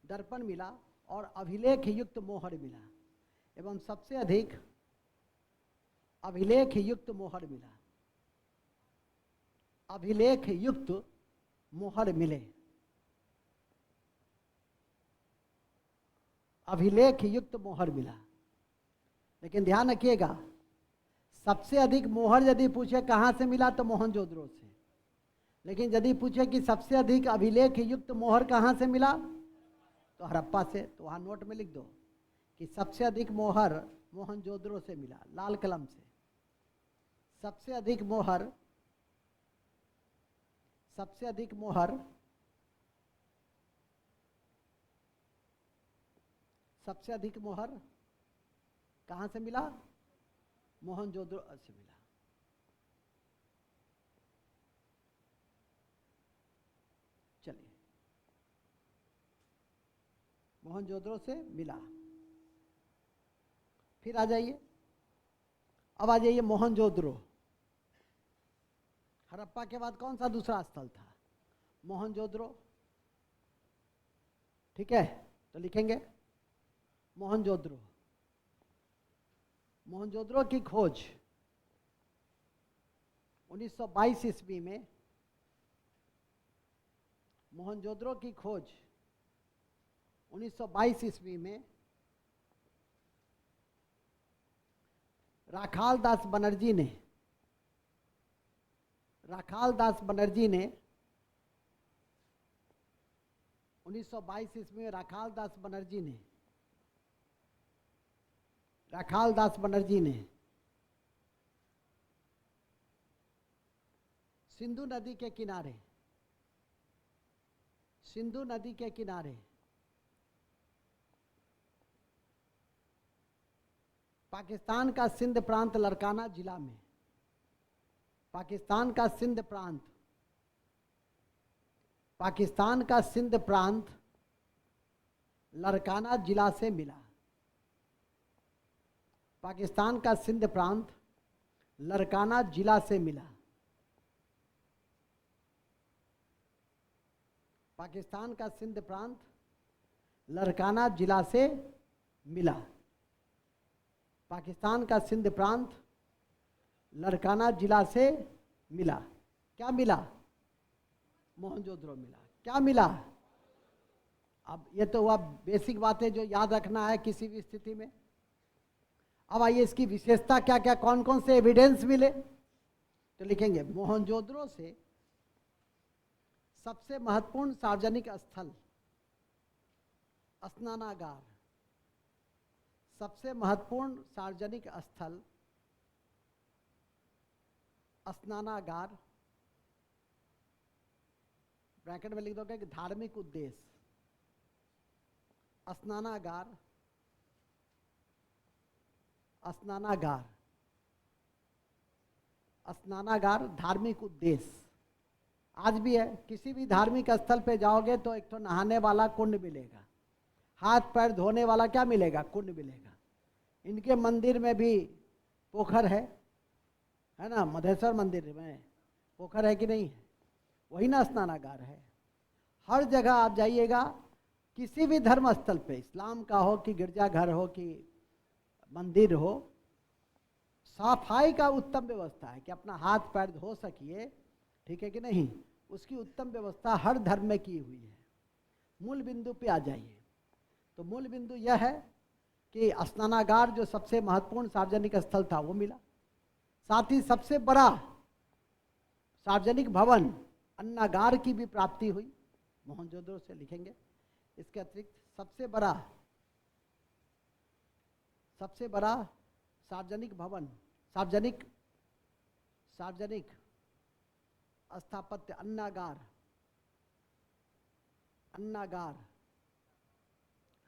दर्पण मिला और अभिलेख युक्त मोहर मिला, एवं सबसे अधिक अभिलेख युक्त मोहर मिला, अभिलेख युक्त मोहर मिले, अभिलेख युक्त मोहर मिला। लेकिन ध्यान रखिएगा, सबसे अधिक मोहर यदि पूछे कहाँ से मिला तो मोहनजोदड़ो से, लेकिन यदि पूछे कि सबसे अधिक अभिलेख युक्त मोहर कहाँ से मिला तो हड़प्पा से, तो वहाँ नोट में लिख दो कि सबसे अधिक मोहर मोहनजोदड़ो से मिला, लाल कलम से। सबसे अधिक मोहर, सबसे अधिक मोहर, सबसे अधिक मोहर कहाँ से मिला, मोहनजोदड़ो से मिला। चलिए, मोहनजोदड़ो से मिला। फिर आ जाइए, अब आ जाइए मोहनजोदड़ो। हड़प्पा के बाद कौन सा दूसरा स्थल था, मोहनजोदड़ो। ठीक है, तो लिखेंगे मोहनजोदड़ो। मोहनजोदड़ो की खोज 1922 ईस्वी में, मोहनजोदड़ो की खोज 1922 ईस्वी में राखाल दास बनर्जी ने, राखाल दास बनर्जी ने 1922 ईस्वी में राखाल दास बनर्जी ने, राखाल दास बनर्जी ने सिंधु नदी के किनारे, सिंधु नदी के किनारे पाकिस्तान का सिंध प्रांत लड़काना जिला में, पाकिस्तान का सिंध प्रांत, पाकिस्तान का सिंध प्रांत लड़काना जिला से मिला, पाकिस्तान का सिंध प्रांत लड़काना जिला से मिला, पाकिस्तान का सिंध प्रांत लड़काना जिला से मिला, पाकिस्तान का सिंध प्रांत लड़काना जिला से मिला। क्या मिला, मोहनजोदड़ो मिला। क्या मिला, अब ये तो हुआ बेसिक बातें जो याद रखना है किसी भी स्थिति में। अब आइए इसकी विशेषता क्या क्या, कौन कौन से एविडेंस मिले, तो लिखेंगे मोहनजोदड़ो से सबसे महत्वपूर्ण सार्वजनिक स्थल स्नानागार, सबसे महत्वपूर्ण सार्वजनिक स्थल स्नानागार, ब्रैकेट में लिख दोगे कि धार्मिक उद्देश्य, स्नानागार, स्नानागार, स्नानागार धार्मिक उद्देश्य। आज भी है, किसी भी धार्मिक स्थल पे जाओगे तो एक तो नहाने वाला कुंड मिलेगा, हाथ पैर धोने वाला क्या मिलेगा, कुंड मिलेगा। इनके मंदिर में भी पोखर है ना, मधेश्वर मंदिर में पोखर है कि नहीं है, वही ना स्नानागार है। हर जगह आप जाइएगा, किसी भी धर्म स्थल पे, इस्लाम का हो कि गिरजाघर हो कि मंदिर हो, सफाई का उत्तम व्यवस्था है कि अपना हाथ पैर धो सकिए, ठीक है कि नहीं, उसकी उत्तम व्यवस्था हर धर्म में की हुई है। मूल बिंदु पे आ जाइए। तो मूल बिंदु यह है कि स्नानागार जो सबसे महत्वपूर्ण सार्वजनिक स्थल था वो मिला, साथ ही सबसे बड़ा सार्वजनिक भवन अन्नागार की भी प्राप्ति हुई, मोहनजोदड़ो से लिखेंगे। इसके अतिरिक्त सबसे बड़ा सार्वजनिक भवन, सार्वजनिक स्थापत्य अन्नागार,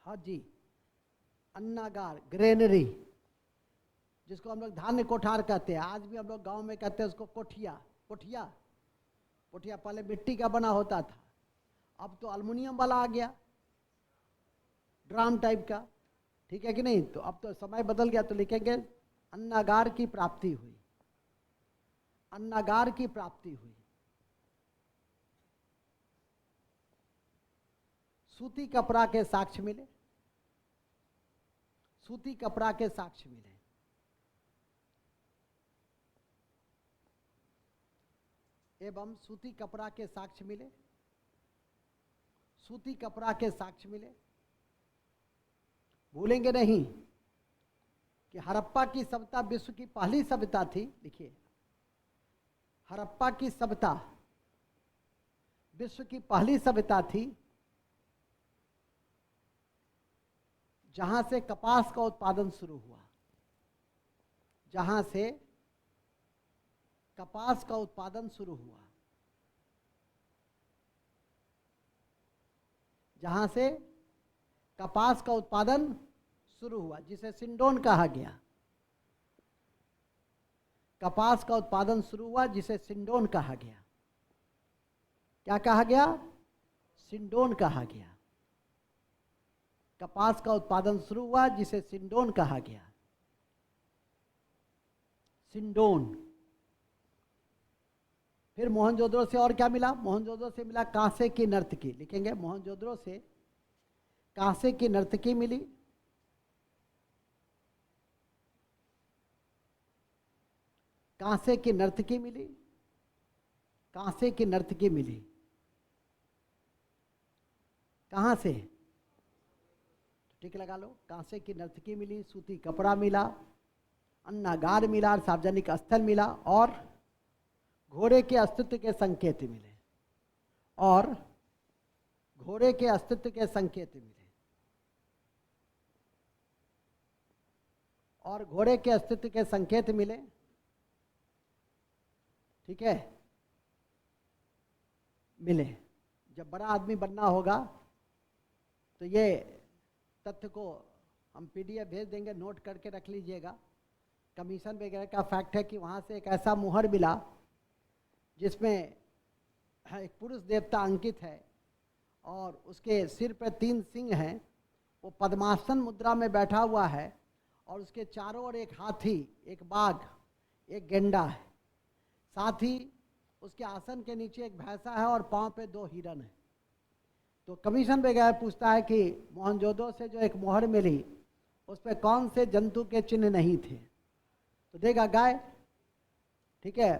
हाँ जी, अन्नागार, ग्रेनरी, जिसको हम लोग धान्य कोठार कहते हैं, आज भी हम लोग गांव में कहते हैं उसको कोठिया। पहले मिट्टी का बना होता था, अब तो अल्युमिनियम वाला आ गया, ड्राम टाइप का, ठीक है कि नहीं। तो अब तो समय बदल गया, तो लिखेंगे अन्नागार की प्राप्ति हुई, अन्नागार की प्राप्ति हुई। सूती कपड़ा के साक्ष्य मिले, सूती कपड़ा के साक्ष्य मिले। एवं सूती कपड़ा के साक्ष्य मिले, सूती कपड़ा के साक्ष्य मिले। भूलेंगे नहीं कि हड़प्पा की सभ्यता विश्व की पहली सभ्यता थी। लिखिए, हड़प्पा की सभ्यता विश्व की पहली सभ्यता थी जहां से कपास का उत्पादन शुरू हुआ, जहां से कपास का उत्पादन शुरू हुआ, जहां से कपास का उत्पादन शुरू हुआ, जिसे सिंडोन कहा गया। कपास का उत्पादन शुरू हुआ जिसे सिंडोन कहा गया। क्या कहा गया? सिंडोन कहा गया। कपास का उत्पादन शुरू हुआ जिसे सिंडोन कहा गया। सिंडोन। फिर मोहनजोदड़ो से और क्या मिला? मोहनजोदड़ो से मिला कांसे की नर्तकी। लिखेंगे, मोहनजोदड़ो से कांसे की नर्तकी मिली। कांसे की नर्तकी मिली। कांसे की नर्तकी मिली। कहां से? ठीक लगा लो। कांसे की नर्तकी मिली, सूती कपड़ा मिला, अन्नागार मिला, सार्वजनिक स्थल मिला, और घोड़े के अस्तित्व के संकेत मिले। और घोड़े के अस्तित्व के संकेत मिले। और घोड़े के अस्तित्व के संकेत मिले। ठीक है, मिले। जब बड़ा आदमी बनना होगा तो ये तथ्य को हम पीडीएफ भेज देंगे, नोट करके रख लीजिएगा। कमीशन वगैरह का फैक्ट है कि वहाँ से एक ऐसा मुहर मिला जिसमें एक पुरुष देवता अंकित है और उसके सिर पर 3 सिंह हैं। वो पद्मासन मुद्रा में बैठा हुआ है और उसके चारों ओर एक हाथी, एक बाघ, एक गेंडा है। साथ ही उसके आसन के नीचे एक भैंसा है और पांव पे 2 हिरन है। तो कमीशन वगैरह पूछता है कि मोहनजोदड़ो से जो एक मोहर मिली उस पर कौन से जंतु के चिन्ह नहीं थे? तो देगा गाय, ठीक है,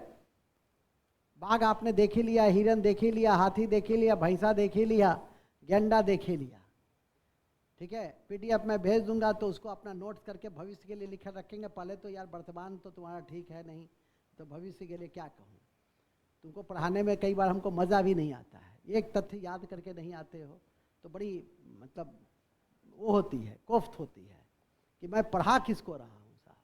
बाघ आपने देख ही लिया, हिरन देख ही लिया, हाथी देख ही लिया, भैंसा देख ही लिया, गेंडा देख ही लिया। ठीक है, पीडीएफ में भेज दूंगा तो उसको अपना नोट्स करके भविष्य के लिए लिखा रखेंगे। पहले तो यार वर्तमान तो तुम्हारा ठीक है नहीं, तो भविष्य के लिए क्या कहूँ। तुमको पढ़ाने में कई बार हमको मज़ा भी नहीं आता है। एक तथ्य याद करके नहीं आते हो तो बड़ी मतलब वो होती है, कोफ्त होती है कि मैं पढ़ा किसको रहा हूँ साहब।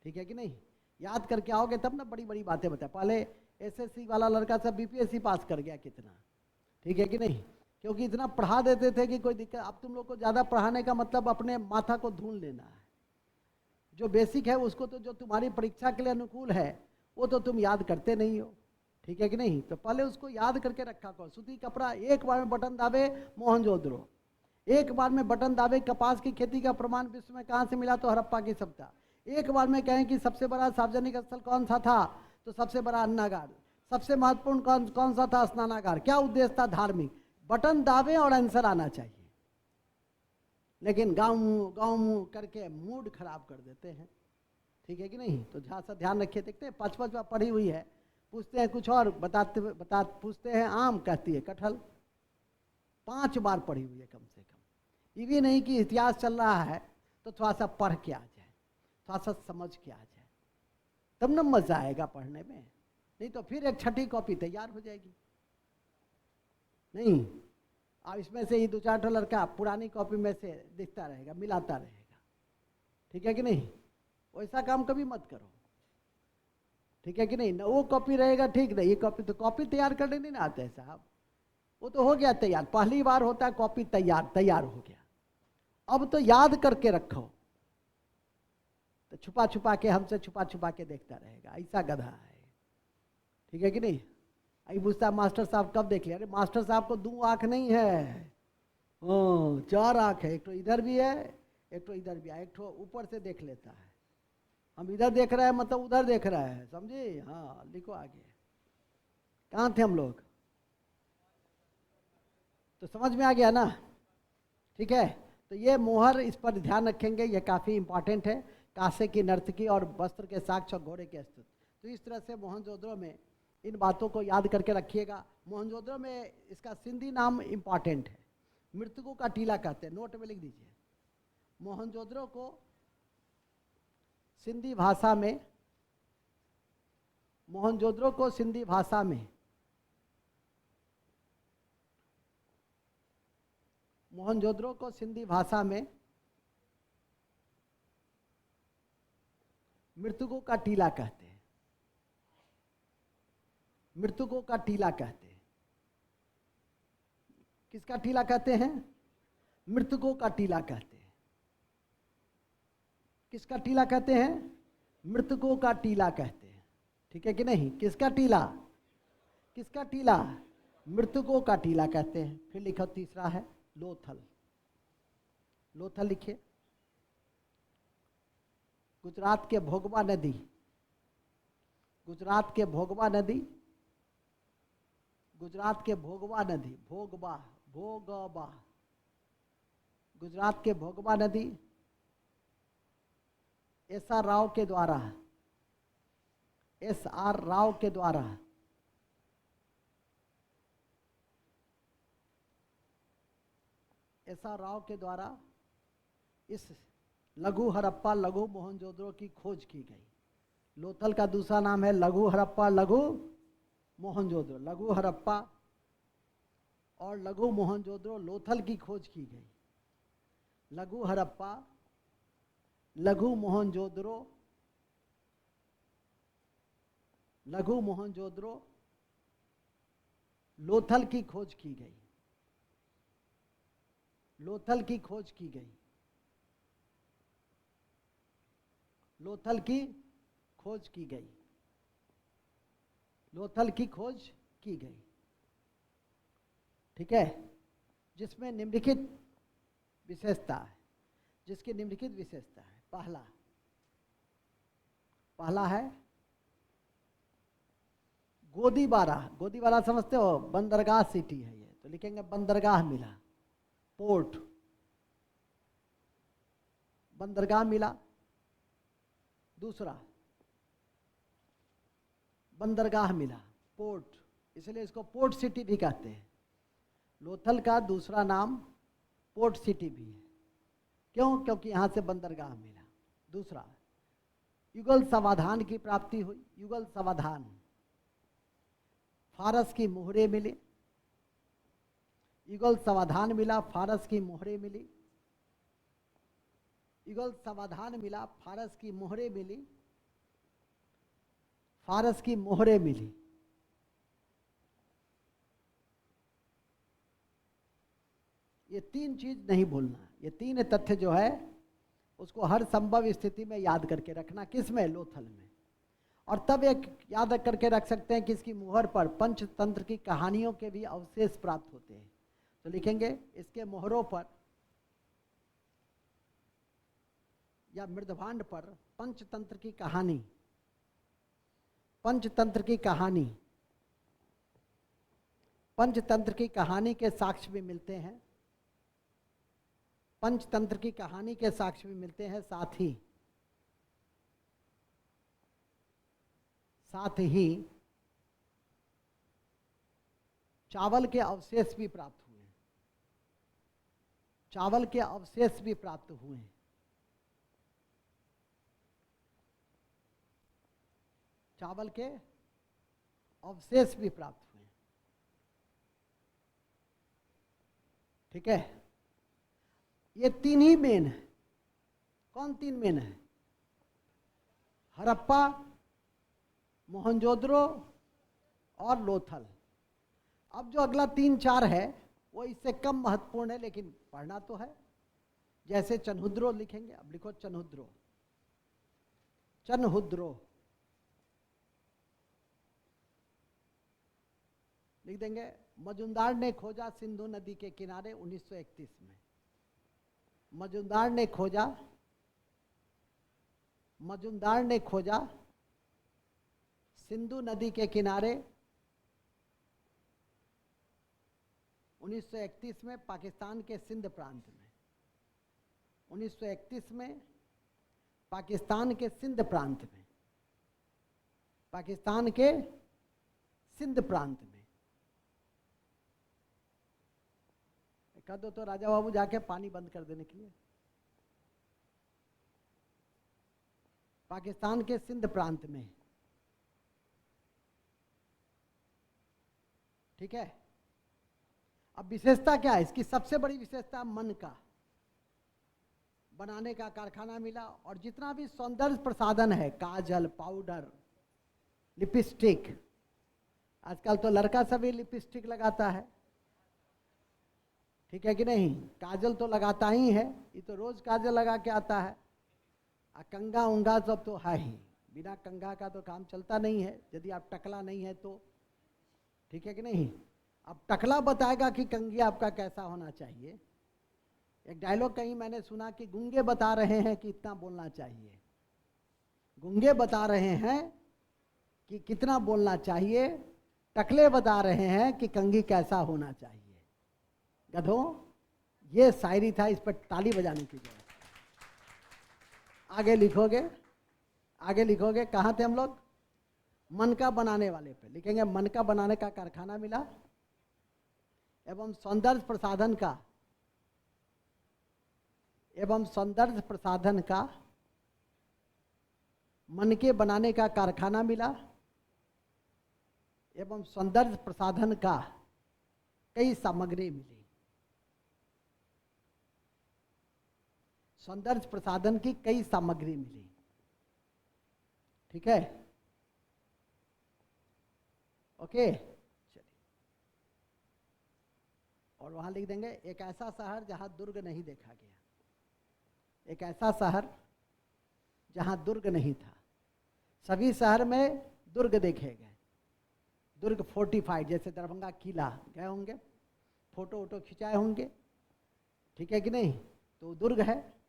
ठीक है कि नहीं? याद करके आओगे तब ना बड़ी बड़ी बातें बताए। पहले एसएससी वाला लड़का सब बीपीएससी पास कर गया कितना, ठीक है कि नहीं? क्योंकि इतना पढ़ा देते थे कि कोई दिक्कत। अब तुम लोग को ज़्यादा पढ़ाने का मतलब अपने माथा को धूल लेना है। जो बेसिक है उसको तो, जो तुम्हारी परीक्षा के लिए अनुकूल है वो तो तुम याद करते नहीं हो। ठीक है कि नहीं? तो पहले उसको याद करके रखा करो। सूती कपड़ा, एक बार में बटन दावे मोहनजोदड़ो, एक बार में बटन दावे कपास की खेती का प्रमाण विश्व में कहाँ से मिला? तो हड़प्पा की सभ्यता। एक बार में कहें कि सबसे बड़ा सार्वजनिक स्थल कौन सा था? तो सबसे बड़ा अन्नागार। सबसे महत्वपूर्ण कौन सा था? स्नानागार। क्या उद्देश्य था? धार्मिक। बटन दावे और आंसर आना चाहिए, लेकिन गाँव करके मूड खराब कर देते हैं। ठीक है कि नहीं? तो ध्यान रखिए। देखते हैं 5 बार पढ़ी हुई है, पूछते हैं कुछ और, पूछते हैं आम, कहती है कटहल। 5 बार पढ़ी हुई है कम से कम। ये भी नहीं कि इतिहास चल रहा है तो थोड़ा सा पढ़ के आ जाए, थोड़ा सा समझ के आ जाए, तब न मजा आएगा पढ़ने में। नहीं तो फिर एक छठी कॉपी तैयार हो जाएगी। नहीं, अब इसमें से ही 2-4 लड़का पुरानी कॉपी में से दिखता रहेगा, मिलाता रहेगा। ठीक है कि नहीं? वैसा काम कभी मत करो। ठीक है कि नहीं? ना वो कॉपी रहेगा ठीक, नहीं ये कॉपी, तो कॉपी तैयार करने नहीं ना आते हैं साहब। वो तो हो गया तैयार, पहली बार होता है कॉपी तैयार हो गया। अब तो याद करके रखो, तो छुपा छुपा के, हमसे छुपा छुपा के देखता रहेगा, ऐसा गधा है। ठीक है कि नहीं? आई पूछता मास्टर साहब कब देख लिया? अरे मास्टर साहब को 2 आंख नहीं है, 4 आंख है। एक तो इधर भी है, एक तो इधर भी है, एक तो ऊपर से देख लेता है। हम इधर देख रहे हैं मतलब उधर देख रहा है, समझे? हाँ, लिखो आगे। कहाँ थे हम लोग? तो समझ में आ गया ना? ठीक है, तो ये मोहर, इस पर ध्यान रखेंगे, ये काफ़ी इंपॉर्टेंट है। कांसे की नर्तकी और वस्त्र के साक्ष्य और घोड़े के अस्त्र। तो इस तरह से मोहनजोदड़ो में इन बातों को याद करके रखिएगा। मोहनजोदड़ो में इसका सिंधी नाम इंपॉर्टेंट है, मृतकों का टीला कहते हैं। नोट में लिख दीजिए, मोहनजोदड़ो को सिंधी भाषा में, मोहनजोदड़ो को सिंधी भाषा में, मोहनजोदड़ो को सिंधी भाषा में मृतकों का टीला कहते हैं। मृतकों का टीला कहते हैं। किसका टीला कहते हैं? मृतकों का टीला कहते हैं। किसका टीला कहते हैं? मृतकों का टीला कहते हैं। ठीक है कि नहीं? किसका टीला? किसका टीला? मृतकों का टीला कहते हैं। फिर लिखो, तीसरा है लोथल। लोथल लिखिए, गुजरात के भोगबा नदी, गुजरात के भोगबा नदी, गुजरात के भोगबा नदी, भोगबा, भोगबा, गुजरात के भोगबा नदी एस.आर. राव के द्वारा, एस.आर. राव के द्वारा एस.आर. राव के द्वारा इस लघु हड़प्पा लघु मोहनजोदड़ो की खोज की गई। लोथल का दूसरा नाम है लघु हड़प्पा लघु मोहनजोदड़ो। लघु हड़प्पा और लघु मोहनजोदड़ो लोथल की खोज की गई। लघु हड़प्पा लघु मोहनजोदड़ो, लघु मोहनजोदड़ो लोथल की खोज की गई। लोथल की खोज की गई। लोथल की खोज की गई। लोथल की खोज की गई। ठीक है, जिसमें निम्नलिखित विशेषता है, जिसकी निम्नलिखित विशेषता है। पहला है गोदीबारा। गोदीबारा समझते हो? बंदरगाह सिटी है ये, तो लिखेंगे बंदरगाह मिला, पोर्ट, बंदरगाह मिला। दूसरा, बंदरगाह मिला, पोर्ट, इसलिए इसको पोर्ट सिटी भी कहते हैं। लोथल का दूसरा नाम पोर्ट सिटी भी है। क्यों? क्योंकि यहां से बंदरगाह मिला। दूसरा, युगल समाधान की प्राप्ति हुई। युगल समाधान, फारस की मोहरे मिली। युगल समाधान मिला, फारस की मोहरे मिली। युगल समाधान मिला, फारस की मोहरे मिली। फारस की मोहरे मिली। ये 3 चीज नहीं भूलना। ये 3 तथ्य जो है उसको हर संभव स्थिति में याद करके रखना। किस में? लोथल में। और तब एक याद करके रख सकते हैं कि इसकी मुहर पर पंचतंत्र की कहानियों के भी अवशेष प्राप्त होते हैं। तो लिखेंगे इसके मोहरों पर या मृदभांड पर पंचतंत्र की कहानी, पंचतंत्र की कहानी, पंचतंत्र की कहानी के साक्ष्य भी मिलते हैं। पंचतंत्र की कहानी के साक्ष्य भी मिलते हैं। साथ ही साथ ही चावल के अवशेष भी प्राप्त हुए हैं। चावल के अवशेष भी प्राप्त हुए हैं। चावल के अवशेष भी प्राप्त हुए हैं। ठीक है, ये तीन ही मेन है। कौन तीन मेन है? हड़प्पा, मोहनजोदड़ो और लोथल। अब जो अगला 3-4 है वो इससे कम महत्वपूर्ण है, लेकिन पढ़ना तो है। जैसे चनहुद्रो लिखेंगे, अब लिखो चनहुद्रो। चनहुद्रो लिख देंगे। मजुमदार ने खोजा सिंधु नदी के किनारे 1931 में। मजुमदार ने खोजा सिंधु नदी के किनारे 1931 में पाकिस्तान के सिंध प्रांत में। 1931 में पाकिस्तान के सिंध प्रांत में। पाकिस्तान के सिंध प्रांत में। कर दो तो राजा बाबू जाके पानी बंद कर देने के लिए। पाकिस्तान के सिंध प्रांत में। ठीक है, अब विशेषता क्या है इसकी? सबसे बड़ी विशेषता मन का बनाने का कारखाना मिला। और जितना भी सौंदर्य प्रसाधन है, काजल, पाउडर, लिपस्टिक, आजकल तो लड़का सभी लिपस्टिक लगाता है। ठीक है कि नहीं? काजल तो लगाता ही है, ये तो रोज काजल लगा के आता है। कंघा उंगा सब तो है ही, बिना कंघा का तो काम चलता नहीं है, यदि आप टकला नहीं है तो। ठीक है कि नहीं? अब टकला बताएगा कि कंघी आपका कैसा होना चाहिए। एक डायलॉग कहीं मैंने सुना कि गूंगे बता रहे हैं कि इतना बोलना चाहिए। गूंगे बता रहे हैं कि कितना बोलना चाहिए, टकले बता रहे हैं कि कंघी कैसा होना चाहिए। गधों, ये शायरी था, इस पर ताली बजाने की जरूरत। आगे लिखोगे कहाँ थे हम लोग? मन का बनाने वाले पे लिखेंगे। मन का बनाने का कारखाना मिला एवं सौंदर्य प्रसाधन का मन के बनाने का कारखाना मिला एवं सौंदर्य प्रसाधन का कई सामग्री मिली। सौंदर्य प्रसाधन की कई सामग्री मिली। ठीक है, ओके, चलिए। और वहां लिख देंगे एक ऐसा शहर जहां दुर्ग नहीं देखा गया। एक ऐसा शहर जहां दुर्ग नहीं था। सभी शहर में दुर्ग देखे गए। दुर्ग फोर्टिफाइड, जैसे दरभंगा किला गए होंगे, फोटो वोटो खिंचाए होंगे। ठीक है कि नहीं? तो दुर्ग है।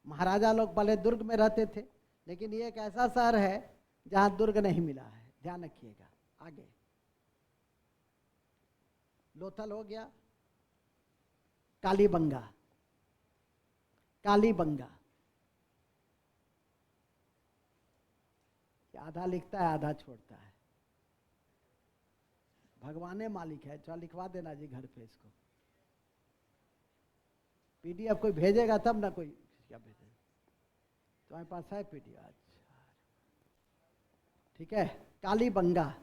महाराजा लोग पहले दुर्ग में रहते थे, लेकिन ये एक ऐसा शहर है जहां दुर्ग नहीं मिला है। ध्यान रखिएगा। आगे लोथल हो गया। कालीबंगा। आधा लिखता है आधा छोड़ता है। भगवाने मालिक है। चलो लिखवा देना जी घर पे इसको। पीडीएफ कोई भेजेगा तब ना, कोई क्या भेजे? तुम्हारे पास है पीडीएफ? अच्छा, ठीक है। कालीबंगा।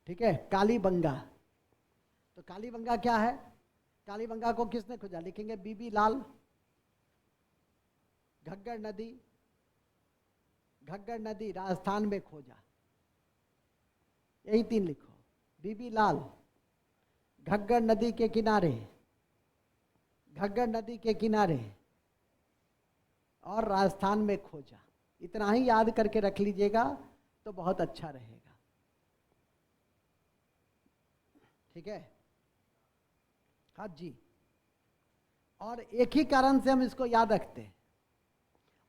ठीक है, कालीबंगा। तो कालीबंगा क्या है? कालीबंगा को किसने खोजा? लिखेंगे बीबी लाल। घग्गर नदी राजस्थान में खोजा। यही 3 लिखो। बीबी लाल, घग्गर नदी के किनारे और राजस्थान में खोजा। इतना ही याद करके रख लीजिएगा तो बहुत अच्छा रहेगा। ठीक है, हाँ जी। और एक ही कारण से हम इसको याद रखते हैं,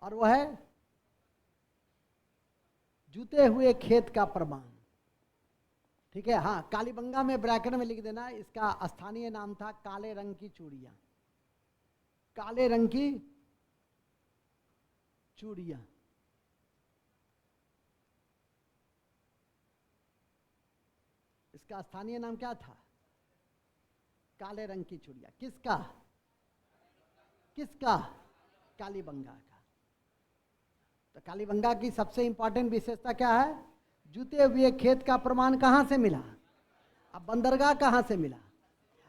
और वह है जूते हुए खेत का प्रमाण। ठीक है, हाँ। कालीबंगा में ब्रैकेट में लिख देना, इसका स्थानीय नाम था काले रंग की चूड़ियां। काले रंग की चूड़ियां। इसका स्थानीय नाम क्या था? काले रंग की चूड़िया। किसका? किसका? कालीबंगा का। तो कालीबंगा की सबसे इंपॉर्टेंट विशेषता क्या है? जूते हुए खेत का प्रमाण कहां से मिला? अब बंदरगाह कहां से मिला?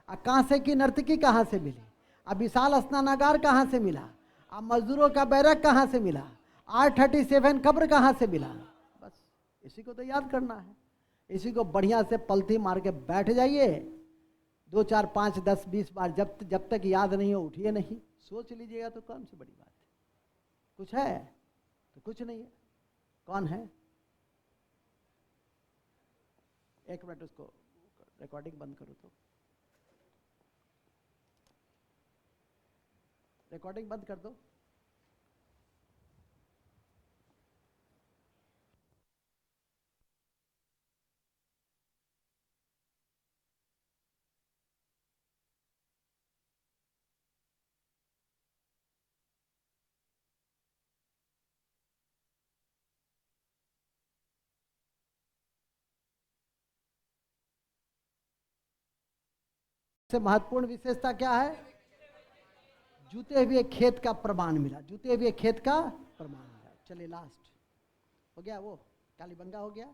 अब कांसे की नर्तकी कहां से मिली? अब विशाल स्नानागार कहां से मिला? अब मजदूरों का बैरक कहां से मिला? R37 कब्र कहां से मिला? बस इसी को तो याद करना है। इसी को बढ़िया से पलथी मार के बैठ जाइए, 2 4 5 10 20 बार, जब तक याद नहीं हो उठिए नहीं। सोच लीजिएगा तो कौन सी बड़ी बात है? कुछ है तो कुछ नहीं है। कौन है? एक मिनट, उसको रिकॉर्डिंग बंद करो तो। रिकॉर्डिंग बंद कर दो। से महत्वपूर्ण विशेषता क्या है? जूते हुए खेत का प्रमाण मिला। जूते हुए खेत का प्रमाण मिला। चलिए लास्ट हो गया, वो कालीबंगा हो गया।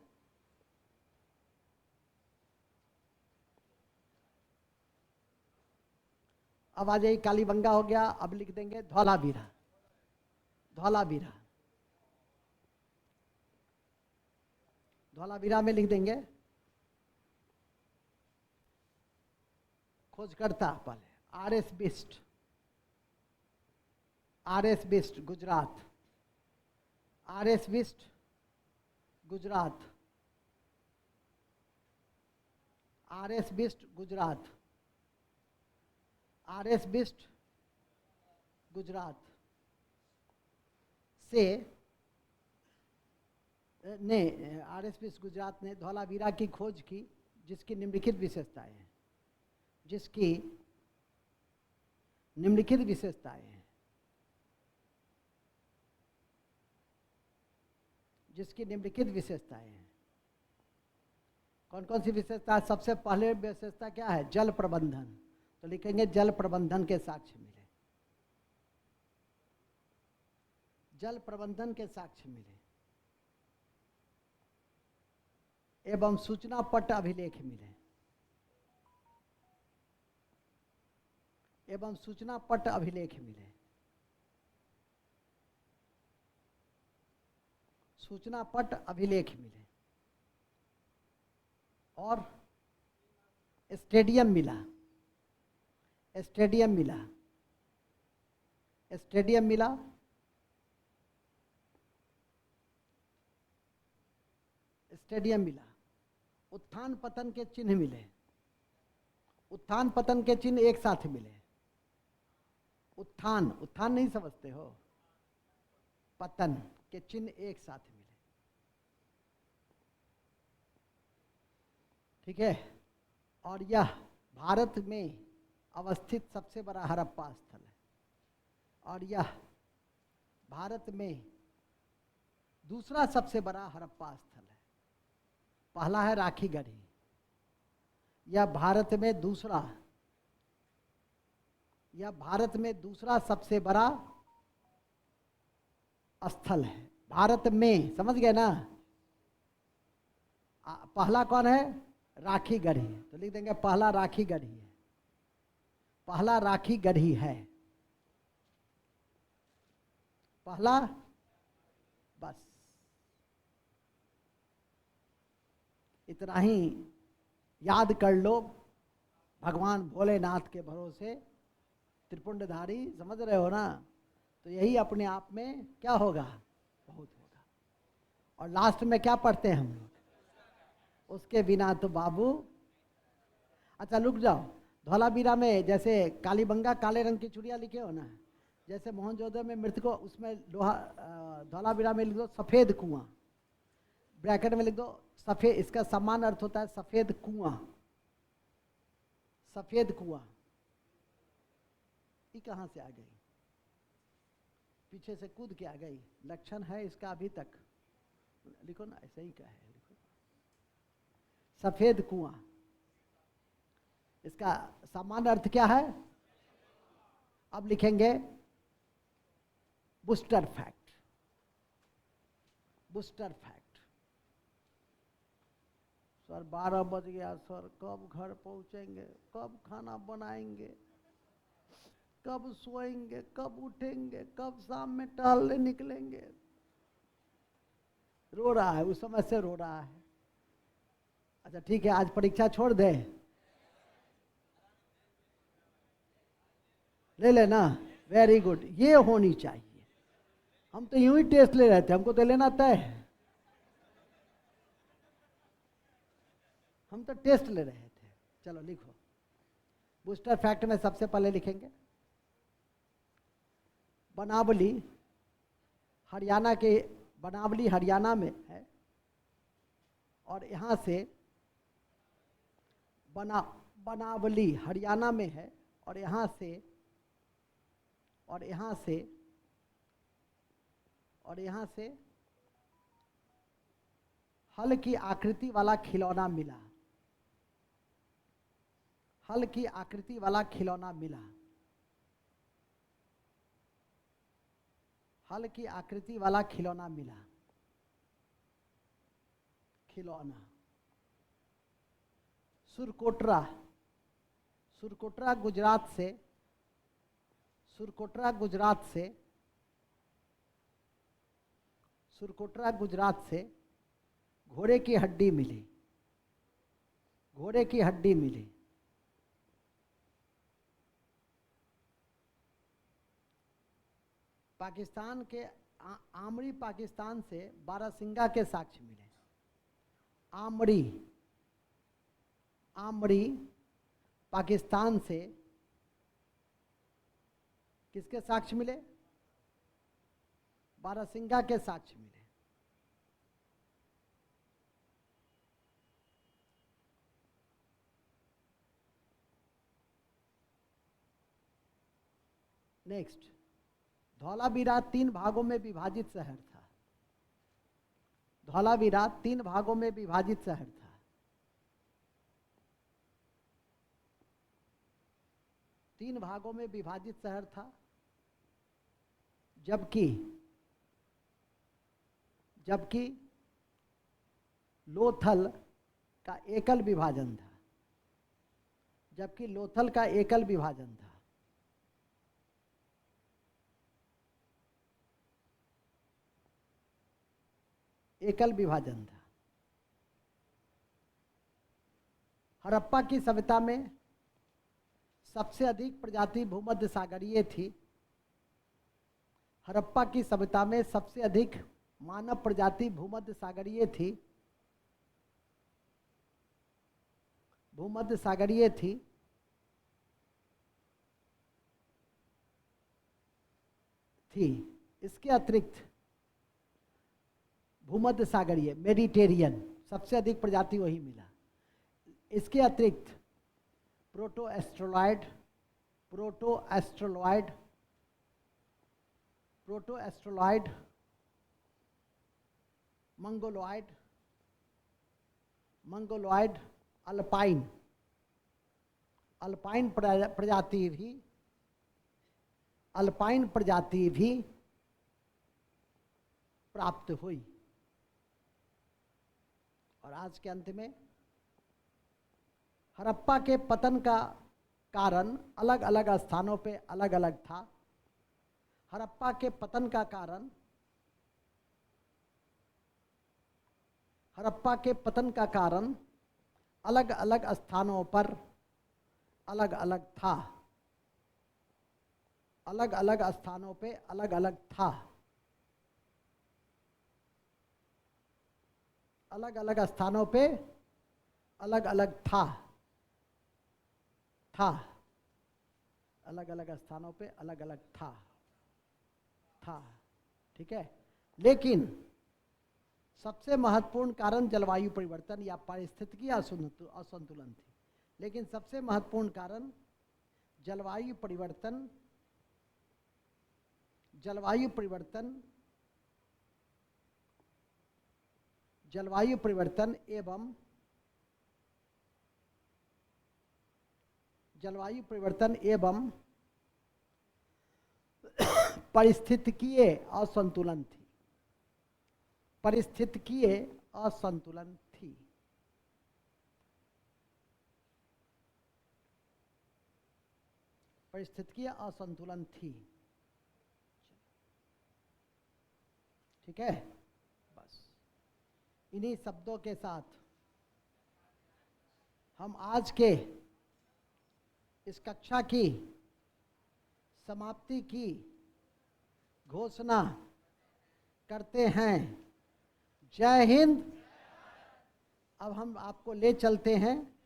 अब आ जाइए, कालीबंगा हो गया। अब लिख देंगे धौलावीरा। धौलावीरा, धौलावीरा में लिख देंगे खोजकर्ता पहले R.S. Bisht. R.S. Bisht Gujarat. R.S. Bisht Gujarat. R.S. Bisht Gujarat. R.S. Bisht Gujarat से ने R.S. बिस्ट गुजरात ने धौलावीरा की खोज की, जिसकी निम्नलिखित विशेषताएं हैं। जिसकी निम्नलिखित विशेषताएं हैं। जिसकी निम्नलिखित विशेषताएं हैं। कौन कौन सी विशेषता? सबसे पहले विशेषता क्या है? जल प्रबंधन। तो लिखेंगे जल प्रबंधन के साक्ष्य मिले। जल प्रबंधन के साक्ष्य मिले एवं सूचना पट अभिलेख मिले। एवं सूचना पट अभिलेख मिले। सूचना पट अभिलेख मिले। और स्टेडियम मिला। स्टेडियम मिला। स्टेडियम मिला। स्टेडियम मिला। उत्थान पतन के चिन्ह मिले। उत्थान पतन के चिन्ह एक साथ मिले। उत्थान, उत्थान नहीं समझते हो? पतन के चिन्ह एक साथ मिले। ठीक है। और यह भारत में अवस्थित सबसे बड़ा हड़प्पा स्थल है। और यह भारत में दूसरा सबसे बड़ा हड़प्पा स्थल है। पहला है राखीगढ़ी। यह भारत में दूसरा सबसे बड़ा स्थल है। भारत में, समझ गए ना? पहला कौन है? राखीगढ़ी। तो लिख देंगे पहला राखीगढ़ी है। पहला राखीगढ़ी है। पहला, बस इतना ही याद कर लो। भगवान भोलेनाथ के भरोसे त्रिपुंडधारी, समझ रहे हो ना? तो यही अपने आप में क्या होगा? बहुत होगा। और लास्ट में क्या पढ़ते हैं हम लोग? उसके बिना तो बाबू। अच्छा रुक जाओ। धौलावीरा में जैसे कालीबंगा काले रंग की चूड़िया लिखे हो ना, जैसे मोहनजोदड़ो में मृतकों, उसमें लोहा, धौलावीरा में लिख दो सफेद कुआं। ब्रैकेट में लिख दो सफेद, इसका समान अर्थ होता है सफेद कुआं। सफेद कुआं। ये कहां से आ गई? पीछे से कूद के आ गई। लक्षण है इसका अभी तक। लिखो ना, ऐसे ही का है, लिखो सफेद कुआं। इसका सामान्य अर्थ क्या है? अब लिखेंगे booster fact. Booster fact. Sir 12 बज गया सर, कब घर पहुंचेंगे, कब खाना बनाएंगे, कब सोएंगे, कब उठेंगे, कब शाम में टहलने निकलेंगे। रो रहा है, उस समय से रो रहा है। अच्छा ठीक है, आज परीक्षा छोड़ दे, ले लेना। वेरी गुड, ये होनी चाहिए। हम तो यूं ही टेस्ट ले रहे थे, हमको तो लेना तय है। हम तो टेस्ट ले रहे थे। चलो लिखो। बूस्टर फैक्ट में सबसे पहले लिखेंगे बनावली, हरियाणा के, बनावली हरियाणा में है, और यहां से बनावली हरियाणा में है, और यहां से हल की आकृति वाला खिलौना मिला। हल की आकृति वाला खिलौना मिला। हल की आकृति वाला खिलौना मिला। खिलौना। सुरकोटरा, सुरकोटरा गुजरात से, सुरकोटरा गुजरात से, सुरकोटरा गुजरात से घोड़े की हड्डी मिली। घोड़े की हड्डी मिली। पाकिस्तान के आमड़ी, पाकिस्तान से बारासिंगा के साक्ष्य मिले। आमड़ी, आमड़ी पाकिस्तान से किसके साक्ष्य मिले? बारासिंगा के साक्ष्य मिले। नेक्स्ट, धौलावीरा 3 भागों में विभाजित शहर था। धौलावीरा 3 भागों में विभाजित शहर था। तीन भागों में विभाजित शहर था, जबकि लोथल का एकल विभाजन था। जबकि लोथल का एकल विभाजन था। एकल विभाजन था। हड़प्पा की सभ्यता में सबसे अधिक प्रजाति भूमध्य सागरीय थी। हड़प्पा की सभ्यता में सबसे अधिक मानव प्रजाति भूमध्य सागरीय थी। भूमध्य सागरीय थी। इसके अतिरिक्त भूमध्य सागरीय, मेडिटेरियन, सबसे अधिक प्रजाति वही मिला। इसके अतिरिक्त प्रोटो एस्ट्रोलॉइड, मंगोलॉइड, अल्पाइन प्रजाति भी प्राप्त हुई। और आज के अंत में, हड़प्पा के पतन का कारण अलग अलग स्थानों पे अलग अलग था। हड़प्पा के पतन का कारण, हड़प्पा के पतन का कारण अलग अलग स्थानों पर अलग अलग था। अलग अलग स्थानों पे अलग अलग था। अलग अलग स्थानों पे अलग अलग था। अलग अलग स्थानों पे अलग अलग था। ठीक है। लेकिन सबसे महत्वपूर्ण कारण जलवायु परिवर्तन या पारिस्थितिकी असंतुलन थी। लेकिन सबसे महत्वपूर्ण कारण जलवायु परिवर्तन एवं जलवायु परिवर्तन एवं पारिस्थितिकीय असंतुलन थी। पारिस्थितिकीय असंतुलन थी। पारिस्थितिकीय असंतुलन थी। ठीक है, बस इन्हीं शब्दों के साथ हम आज के इस कक्षा की समाप्ति की घोषणा करते हैं। जय हिंद। अब हम आपको ले चलते हैं